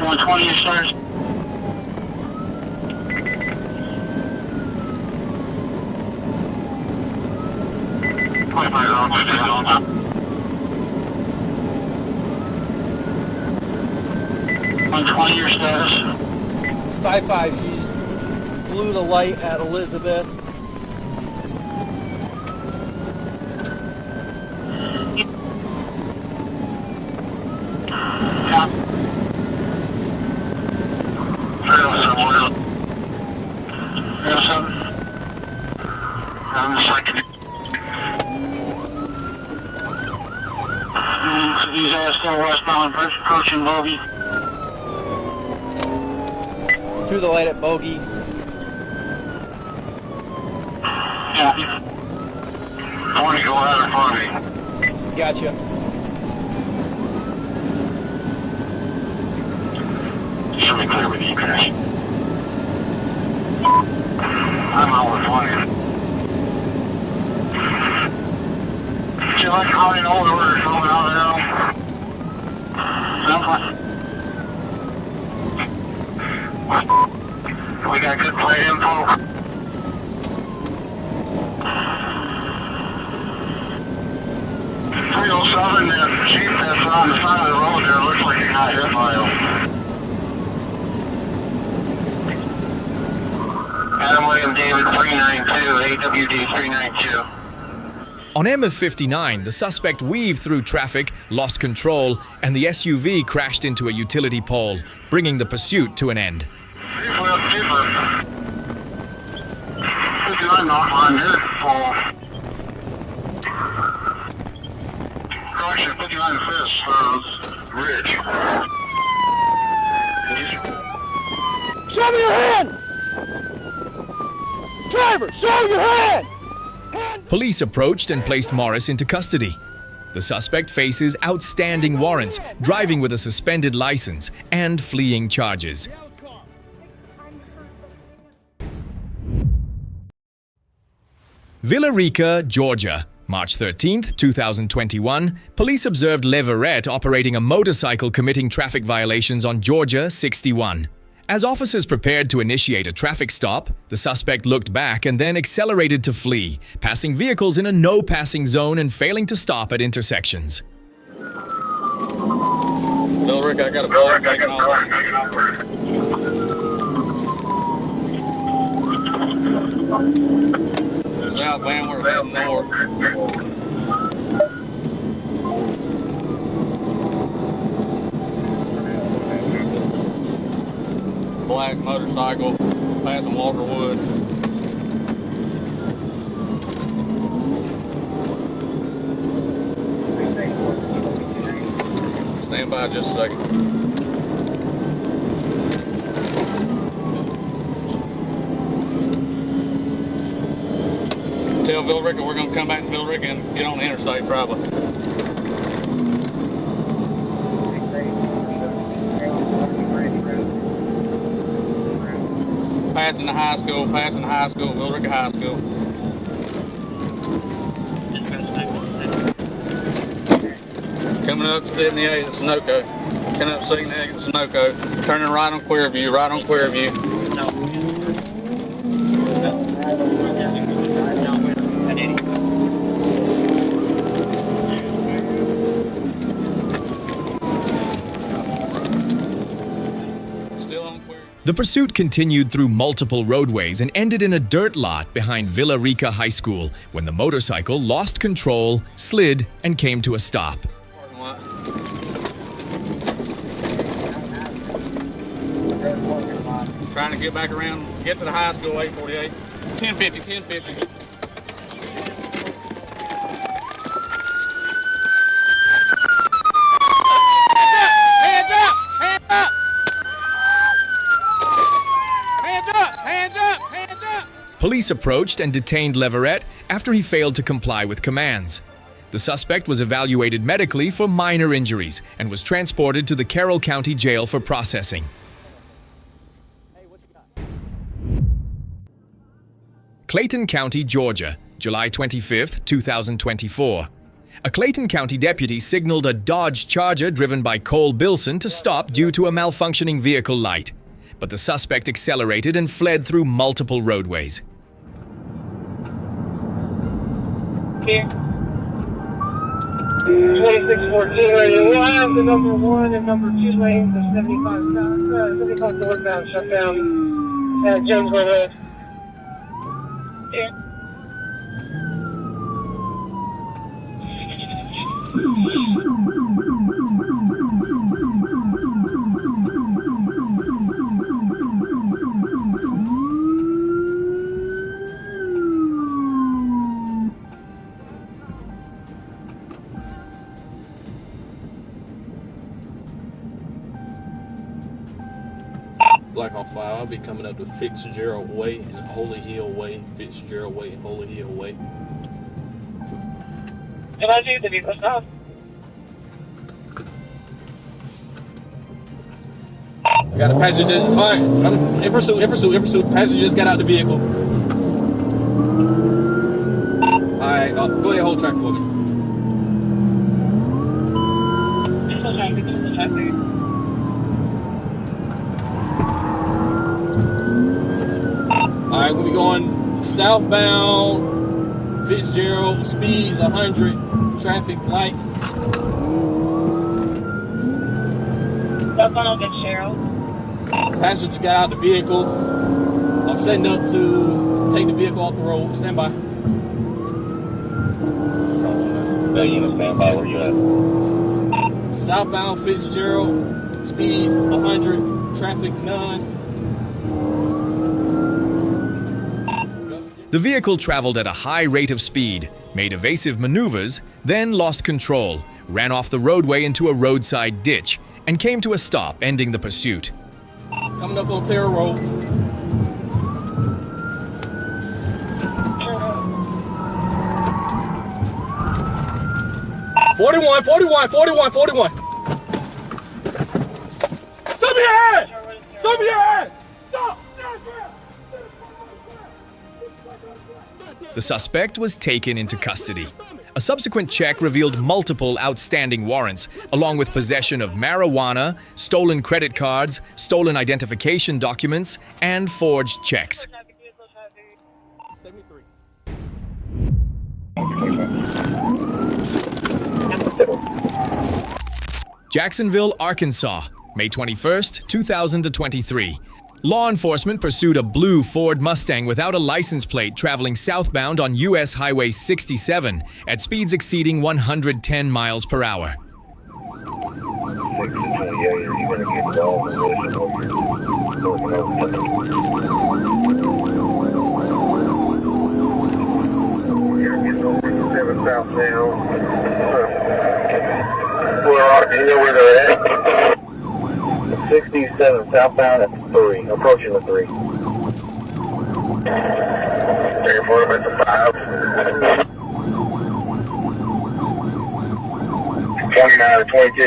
Speaker 6: 120 your stars. Your status.
Speaker 11: 5-5, she's blew the light at Elizabeth.
Speaker 6: These are still westbound approaching Bogey.
Speaker 11: Through the light at Bogey.
Speaker 6: Yeah. I want to go out in front of me.
Speaker 11: Gotcha.
Speaker 6: Should be clear with you, Chris. I'm out with 20. She like calling over or something out there. Something. We got good plate info. Southern Chief that's on the side of the road there looks like he got hit by him. Adam William David 392, AWD 392.
Speaker 1: On M59, the suspect weaved through traffic, lost control, and the SUV crashed into a utility pole, bringing the pursuit to an end.
Speaker 6: Chief left, Chief left. 59 knock on here, full. Caution, 59 fist, Ridge.
Speaker 4: Show me your hand! Driver, show your hand!
Speaker 1: Police approached and placed Morris into custody. The suspect faces outstanding warrants, driving with a suspended license, and fleeing charges. Villa Rica, Georgia. March 13, 2021, police observed Leverett operating a motorcycle committing traffic violations on Georgia 61. As officers prepared to initiate a traffic stop, the suspect looked back and then accelerated to flee, passing vehicles in a no-passing zone and failing to stop at intersections.
Speaker 7: No, Rick, I got a bullet taking off. Southbound, we're heading north. Black motorcycle, passing Walker Wood. Stand by just a second. Tell Bill Rick we're going to come back to Bill Rick and get on the interstate probably. Passing the high school, Bill Rick High School. Coming up 78 at Sunoco. Coming up 78 at Sunoco. Turning right on Clearview,
Speaker 1: The pursuit continued through multiple roadways and ended in a dirt lot behind Villa Rica High School when the motorcycle lost control, slid, and came to a stop.
Speaker 7: Trying to get back around, get to the high school, 848. 1050. Hands up!
Speaker 1: Police approached and detained Leverett after he failed to comply with commands. The suspect was evaluated medically for minor injuries and was transported to the Carroll County Jail for processing. Clayton County, Georgia, July 25, 2024. A Clayton County deputy signaled a Dodge Charger driven by Cole Bilson to stop due to a malfunctioning vehicle light, but the suspect accelerated and fled through multiple roadways.
Speaker 8: Here. 2614, you have the number 1 and number 2 lanes of 75 northbound shut down at Jonesboro Road. Here.
Speaker 7: Black Hawk 5, I'll be coming up to Fitzgerald Way and Holy Hill Way, Fitzgerald Way and Holy Hill Way.
Speaker 8: Can I do the vehicle stop?
Speaker 7: I got a passenger. Alright, I'm in pursuit. Passenger just got out the vehicle. Alright, go ahead, hold track for me. Alright, we'll be going southbound Fitzgerald, speeds 100, traffic light.
Speaker 8: Southbound Fitzgerald.
Speaker 7: Passenger got out the vehicle. I'm setting up to take the vehicle off the road. Stand by.
Speaker 6: Stand by, where you at?
Speaker 7: Southbound Fitzgerald, speeds 100, traffic none.
Speaker 1: The vehicle traveled at a high rate of speed, made evasive maneuvers, then lost control, ran off the roadway into a roadside ditch, and came to a stop, ending the pursuit.
Speaker 7: Coming up on Terra Road. Forty-one. Stop your head! Stop your head! Stop!
Speaker 1: The suspect was taken into custody. A subsequent check revealed multiple outstanding warrants, along with possession of marijuana, stolen credit cards, stolen identification documents, and forged checks.
Speaker 7: 73.
Speaker 1: Jacksonville, Arkansas, May 21st, 2023. Law enforcement pursued a blue Ford Mustang without a license plate traveling southbound on U.S. Highway 67 at speeds exceeding 110 miles per hour.
Speaker 6: Where are you? Know where they're at? 67 southbound at 3, approaching the 3. Therefore, I'm at the 5. 29 to 22.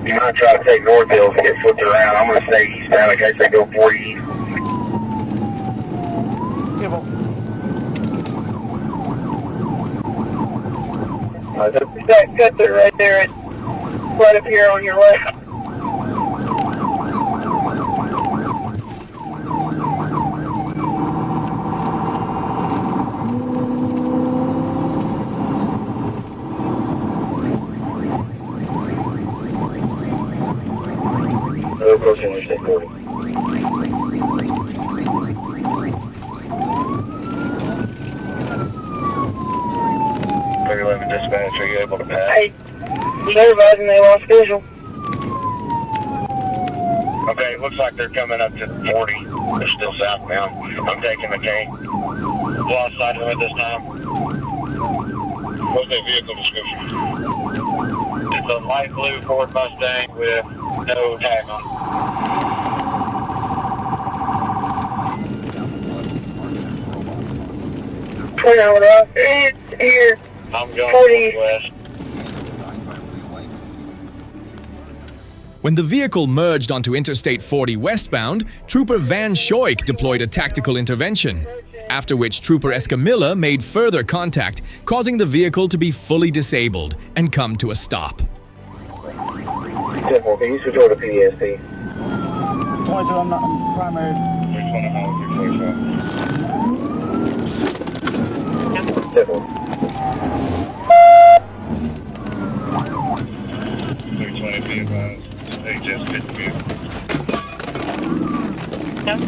Speaker 6: You might try to take north hills and get flipped around. I'm going to stay eastbound in case they go 40 east. That cutter right there, right up here on your left. Approaching Interstate 40. 311 dispatch, are you able to pass? Hey, they're advising they lost visual. Okay, looks like they're coming up to 40. They're still southbound. I'm taking the cane. Lost sight of it this time. What's their vehicle description? It's a light blue Ford Mustang with no tag on it. It's here. I'm going 40. West.
Speaker 1: When the vehicle merged onto Interstate 40 westbound, Trooper Van Schoik deployed a tactical intervention. after which Trooper Escamilla made further contact, causing the vehicle to be fully disabled and come to a stop.
Speaker 6: 10-4, can you switch over to PDSP?
Speaker 2: 22, I'm primary.
Speaker 6: 10-4. 320, be advised. They just hit the vehicle.
Speaker 4: Hands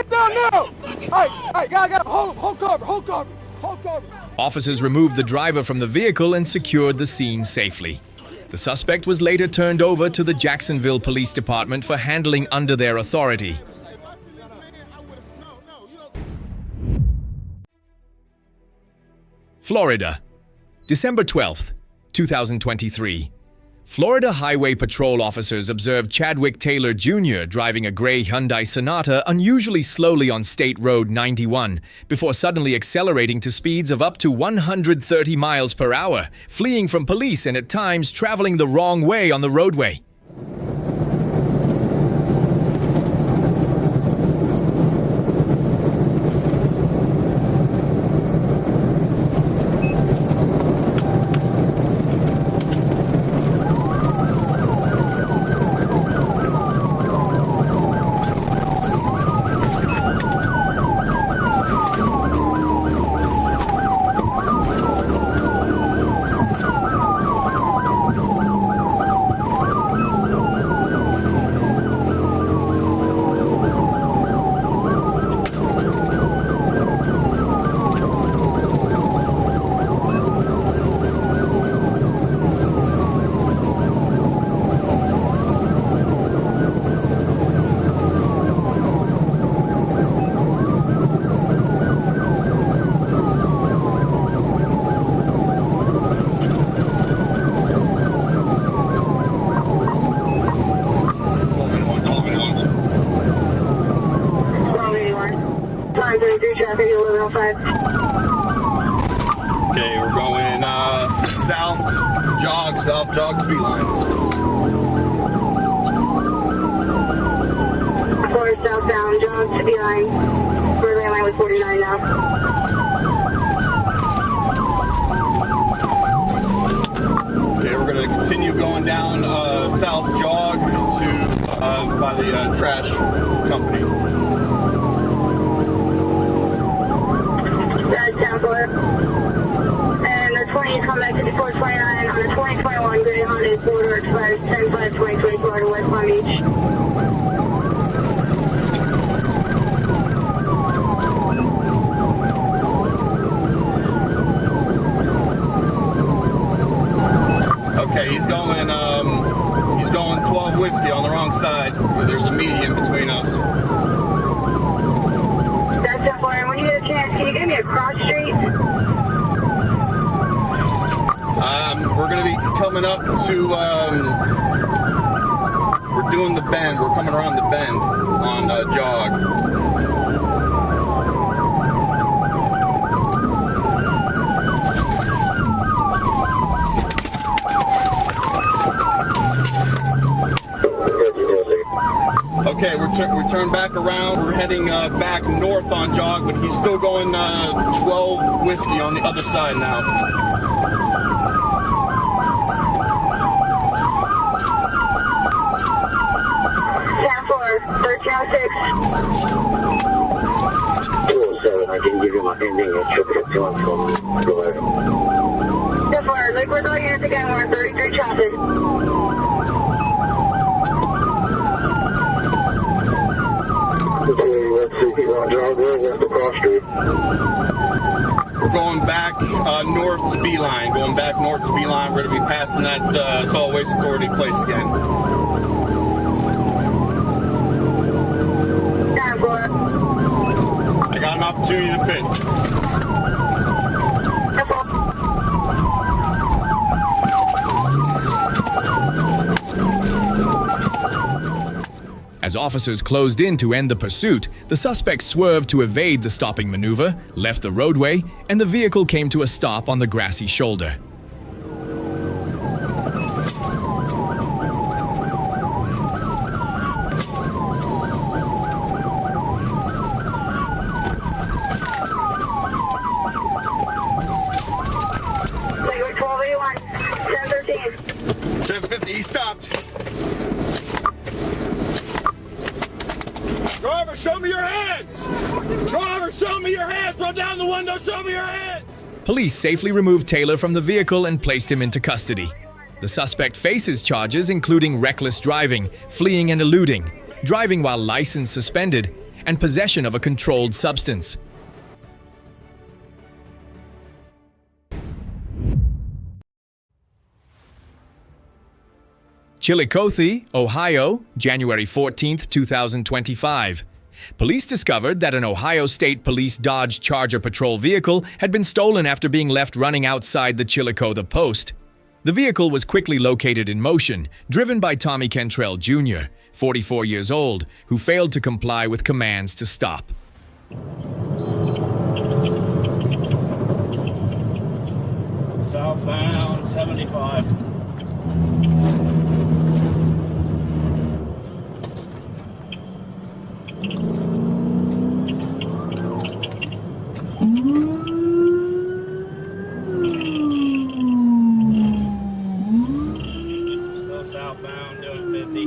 Speaker 4: down now! Hey, got hold cover.
Speaker 1: Officers removed the driver from the vehicle and secured the scene safely. The suspect was later turned over to the Jacksonville Police Department for handling under their authority. Florida, December 12th, 2023. Florida Highway Patrol officers observed Chadwick Taylor Jr. driving a gray Hyundai Sonata unusually slowly on State Road 91 before suddenly accelerating to speeds of up to 130 miles per hour, fleeing from police and at times traveling the wrong way on the roadway.
Speaker 3: Okay, we're going south jog to Beeline.
Speaker 8: 4 southbound, jog to Beeline. We're line with 49 now.
Speaker 3: Okay, we're going to continue going down south jog to by the trash company.
Speaker 8: And the 20 come back to the 429 on the 2021 gray Honda Border expires 10/5/2024 to West Palm Beach.
Speaker 3: Okay, he's going 12 whiskey on the wrong side. There's a median between us.
Speaker 8: That's it for him. When you get a chance, can you give me a cross street?
Speaker 3: We're going to be coming up to, we're doing the bend. We're coming around the bend on jog. Okay, we turned back around. We're heading back north on jog, but he's still going 12 whiskey on the other side now.
Speaker 6: I can give you my ending at 214. Go ahead.
Speaker 8: Definitely. Liquid all units again. We're 33 traffic.
Speaker 6: Okay, let's see. You want to jog there? Where's the cross street?
Speaker 3: We're going back north to Beeline. Going back north to Beeline. We're going to be passing that solid waste authority place again. I got an opportunity to pit.
Speaker 1: officers closed in to end the pursuit, the suspect swerved to evade the stopping maneuver, left the roadway, and the vehicle came to a stop on the grassy shoulder.
Speaker 8: Figure 1281, 1013.
Speaker 4: 750, he stopped. Driver, show me your hands! Driver, show me your hands! Roll down the window, show me your hands!
Speaker 1: Police safely removed Taylor from the vehicle and placed him into custody. The suspect faces charges including reckless driving, fleeing and eluding, driving while license suspended, and possession of a controlled substance. Chillicothe, Ohio, January 14, 2025. Police discovered that an Ohio State Police Dodge Charger patrol vehicle had been stolen after being left running outside the Chillicothe post. The vehicle was quickly located in motion, driven by Tommy Cantrell Jr., 44 years old, who failed to comply with commands to stop.
Speaker 11: Southbound 75. Still southbound, doing 50.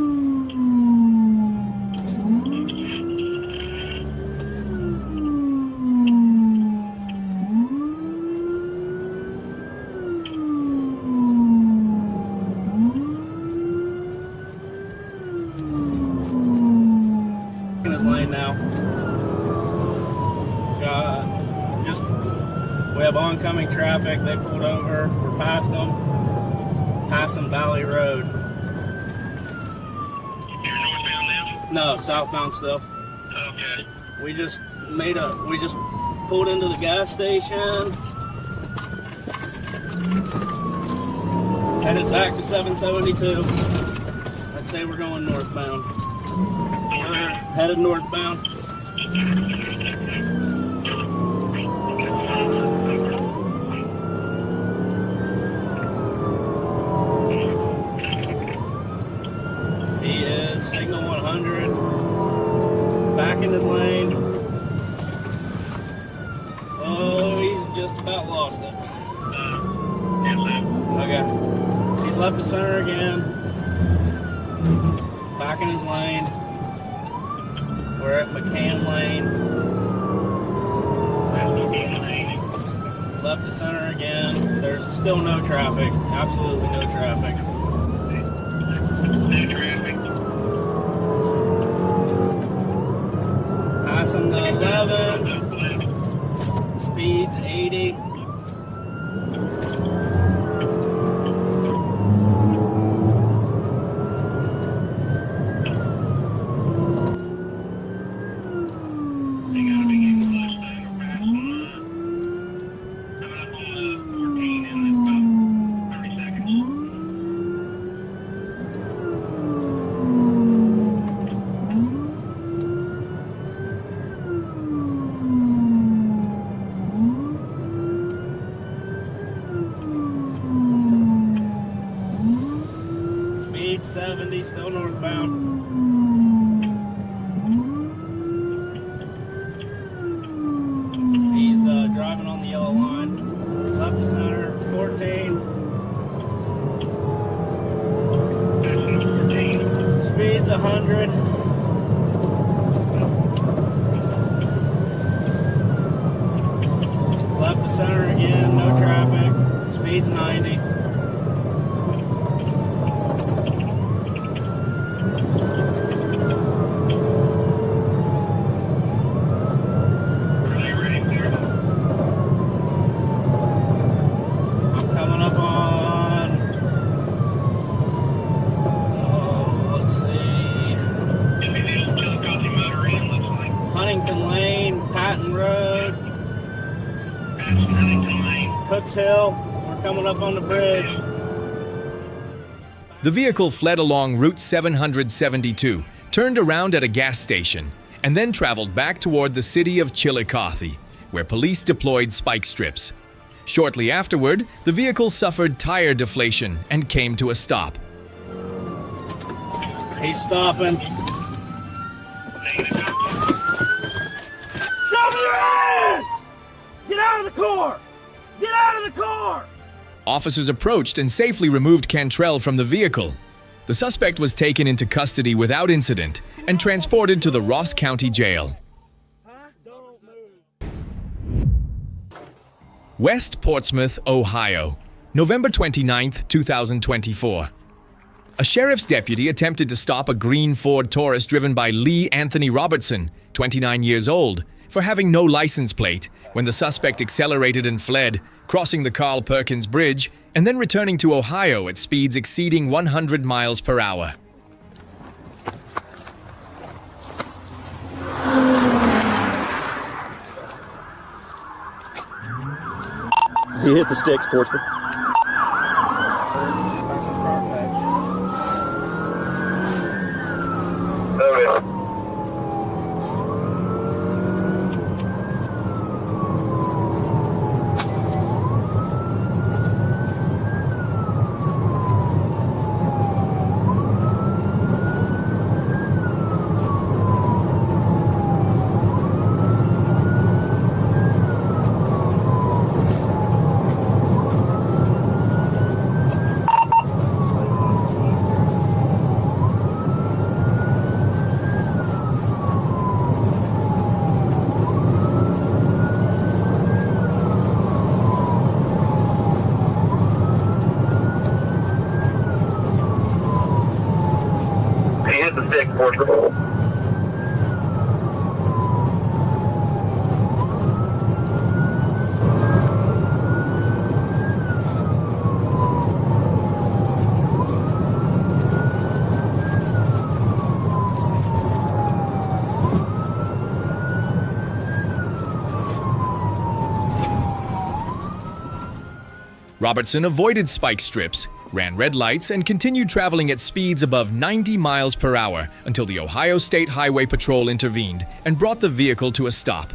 Speaker 11: In his lane now. We have oncoming traffic. They pulled over. We're past them. Passing Valley Road.
Speaker 6: You're northbound now?
Speaker 11: No, southbound still.
Speaker 6: Okay.
Speaker 11: We just pulled into the gas station. Headed back to 772. I'd say we're going northbound. Headed northbound. He is signal 100. Back in his lane. Oh, he's just about lost it. Okay. He's left the center again. Back in his lane. We're at McCann Lane. Left the center again. There's still no traffic. Absolutely no traffic.
Speaker 6: No traffic.
Speaker 11: Passing the 11. Speed's 80. Speed 70, still northbound. He's driving on the yellow line. Left to center, 14. Speed's 100. Left to center again, no traffic. Speed's 90. Hill. We're coming up on the bridge.
Speaker 1: The vehicle fled along Route 772, turned around at a gas station, and then traveled back toward the city of Chillicothe, where police deployed spike strips. Shortly afterward, the vehicle suffered tire deflation and came to a stop.
Speaker 11: He's stopping. Show me your hands! Get out of the car! Get out of the car!
Speaker 1: Officers approached and safely removed Cantrell from the vehicle. The suspect was taken into custody without incident and transported to the Ross County Jail. West Portsmouth, Ohio, November 29, 2024. A sheriff's deputy attempted to stop a green Ford Taurus driven by Lee Anthony Robertson, 29 years old, for having no license plate when the suspect accelerated and fled, crossing the Carl Perkins Bridge and then returning to Ohio at speeds exceeding 100 miles per hour.
Speaker 10: He hit the stick, sportsman.
Speaker 6: He hit the stick, Portugal.
Speaker 1: Robertson avoided spike strips, ran red lights, and continued traveling at speeds above 90 miles per hour until the Ohio State Highway Patrol intervened and brought the vehicle to a stop.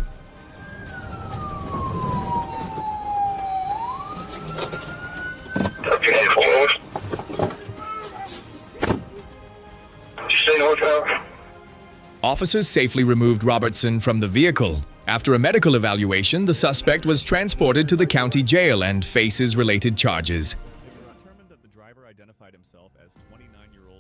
Speaker 1: Officers safely removed Robertson from the vehicle. After a medical evaluation, the suspect was transported to the county jail and faces related charges.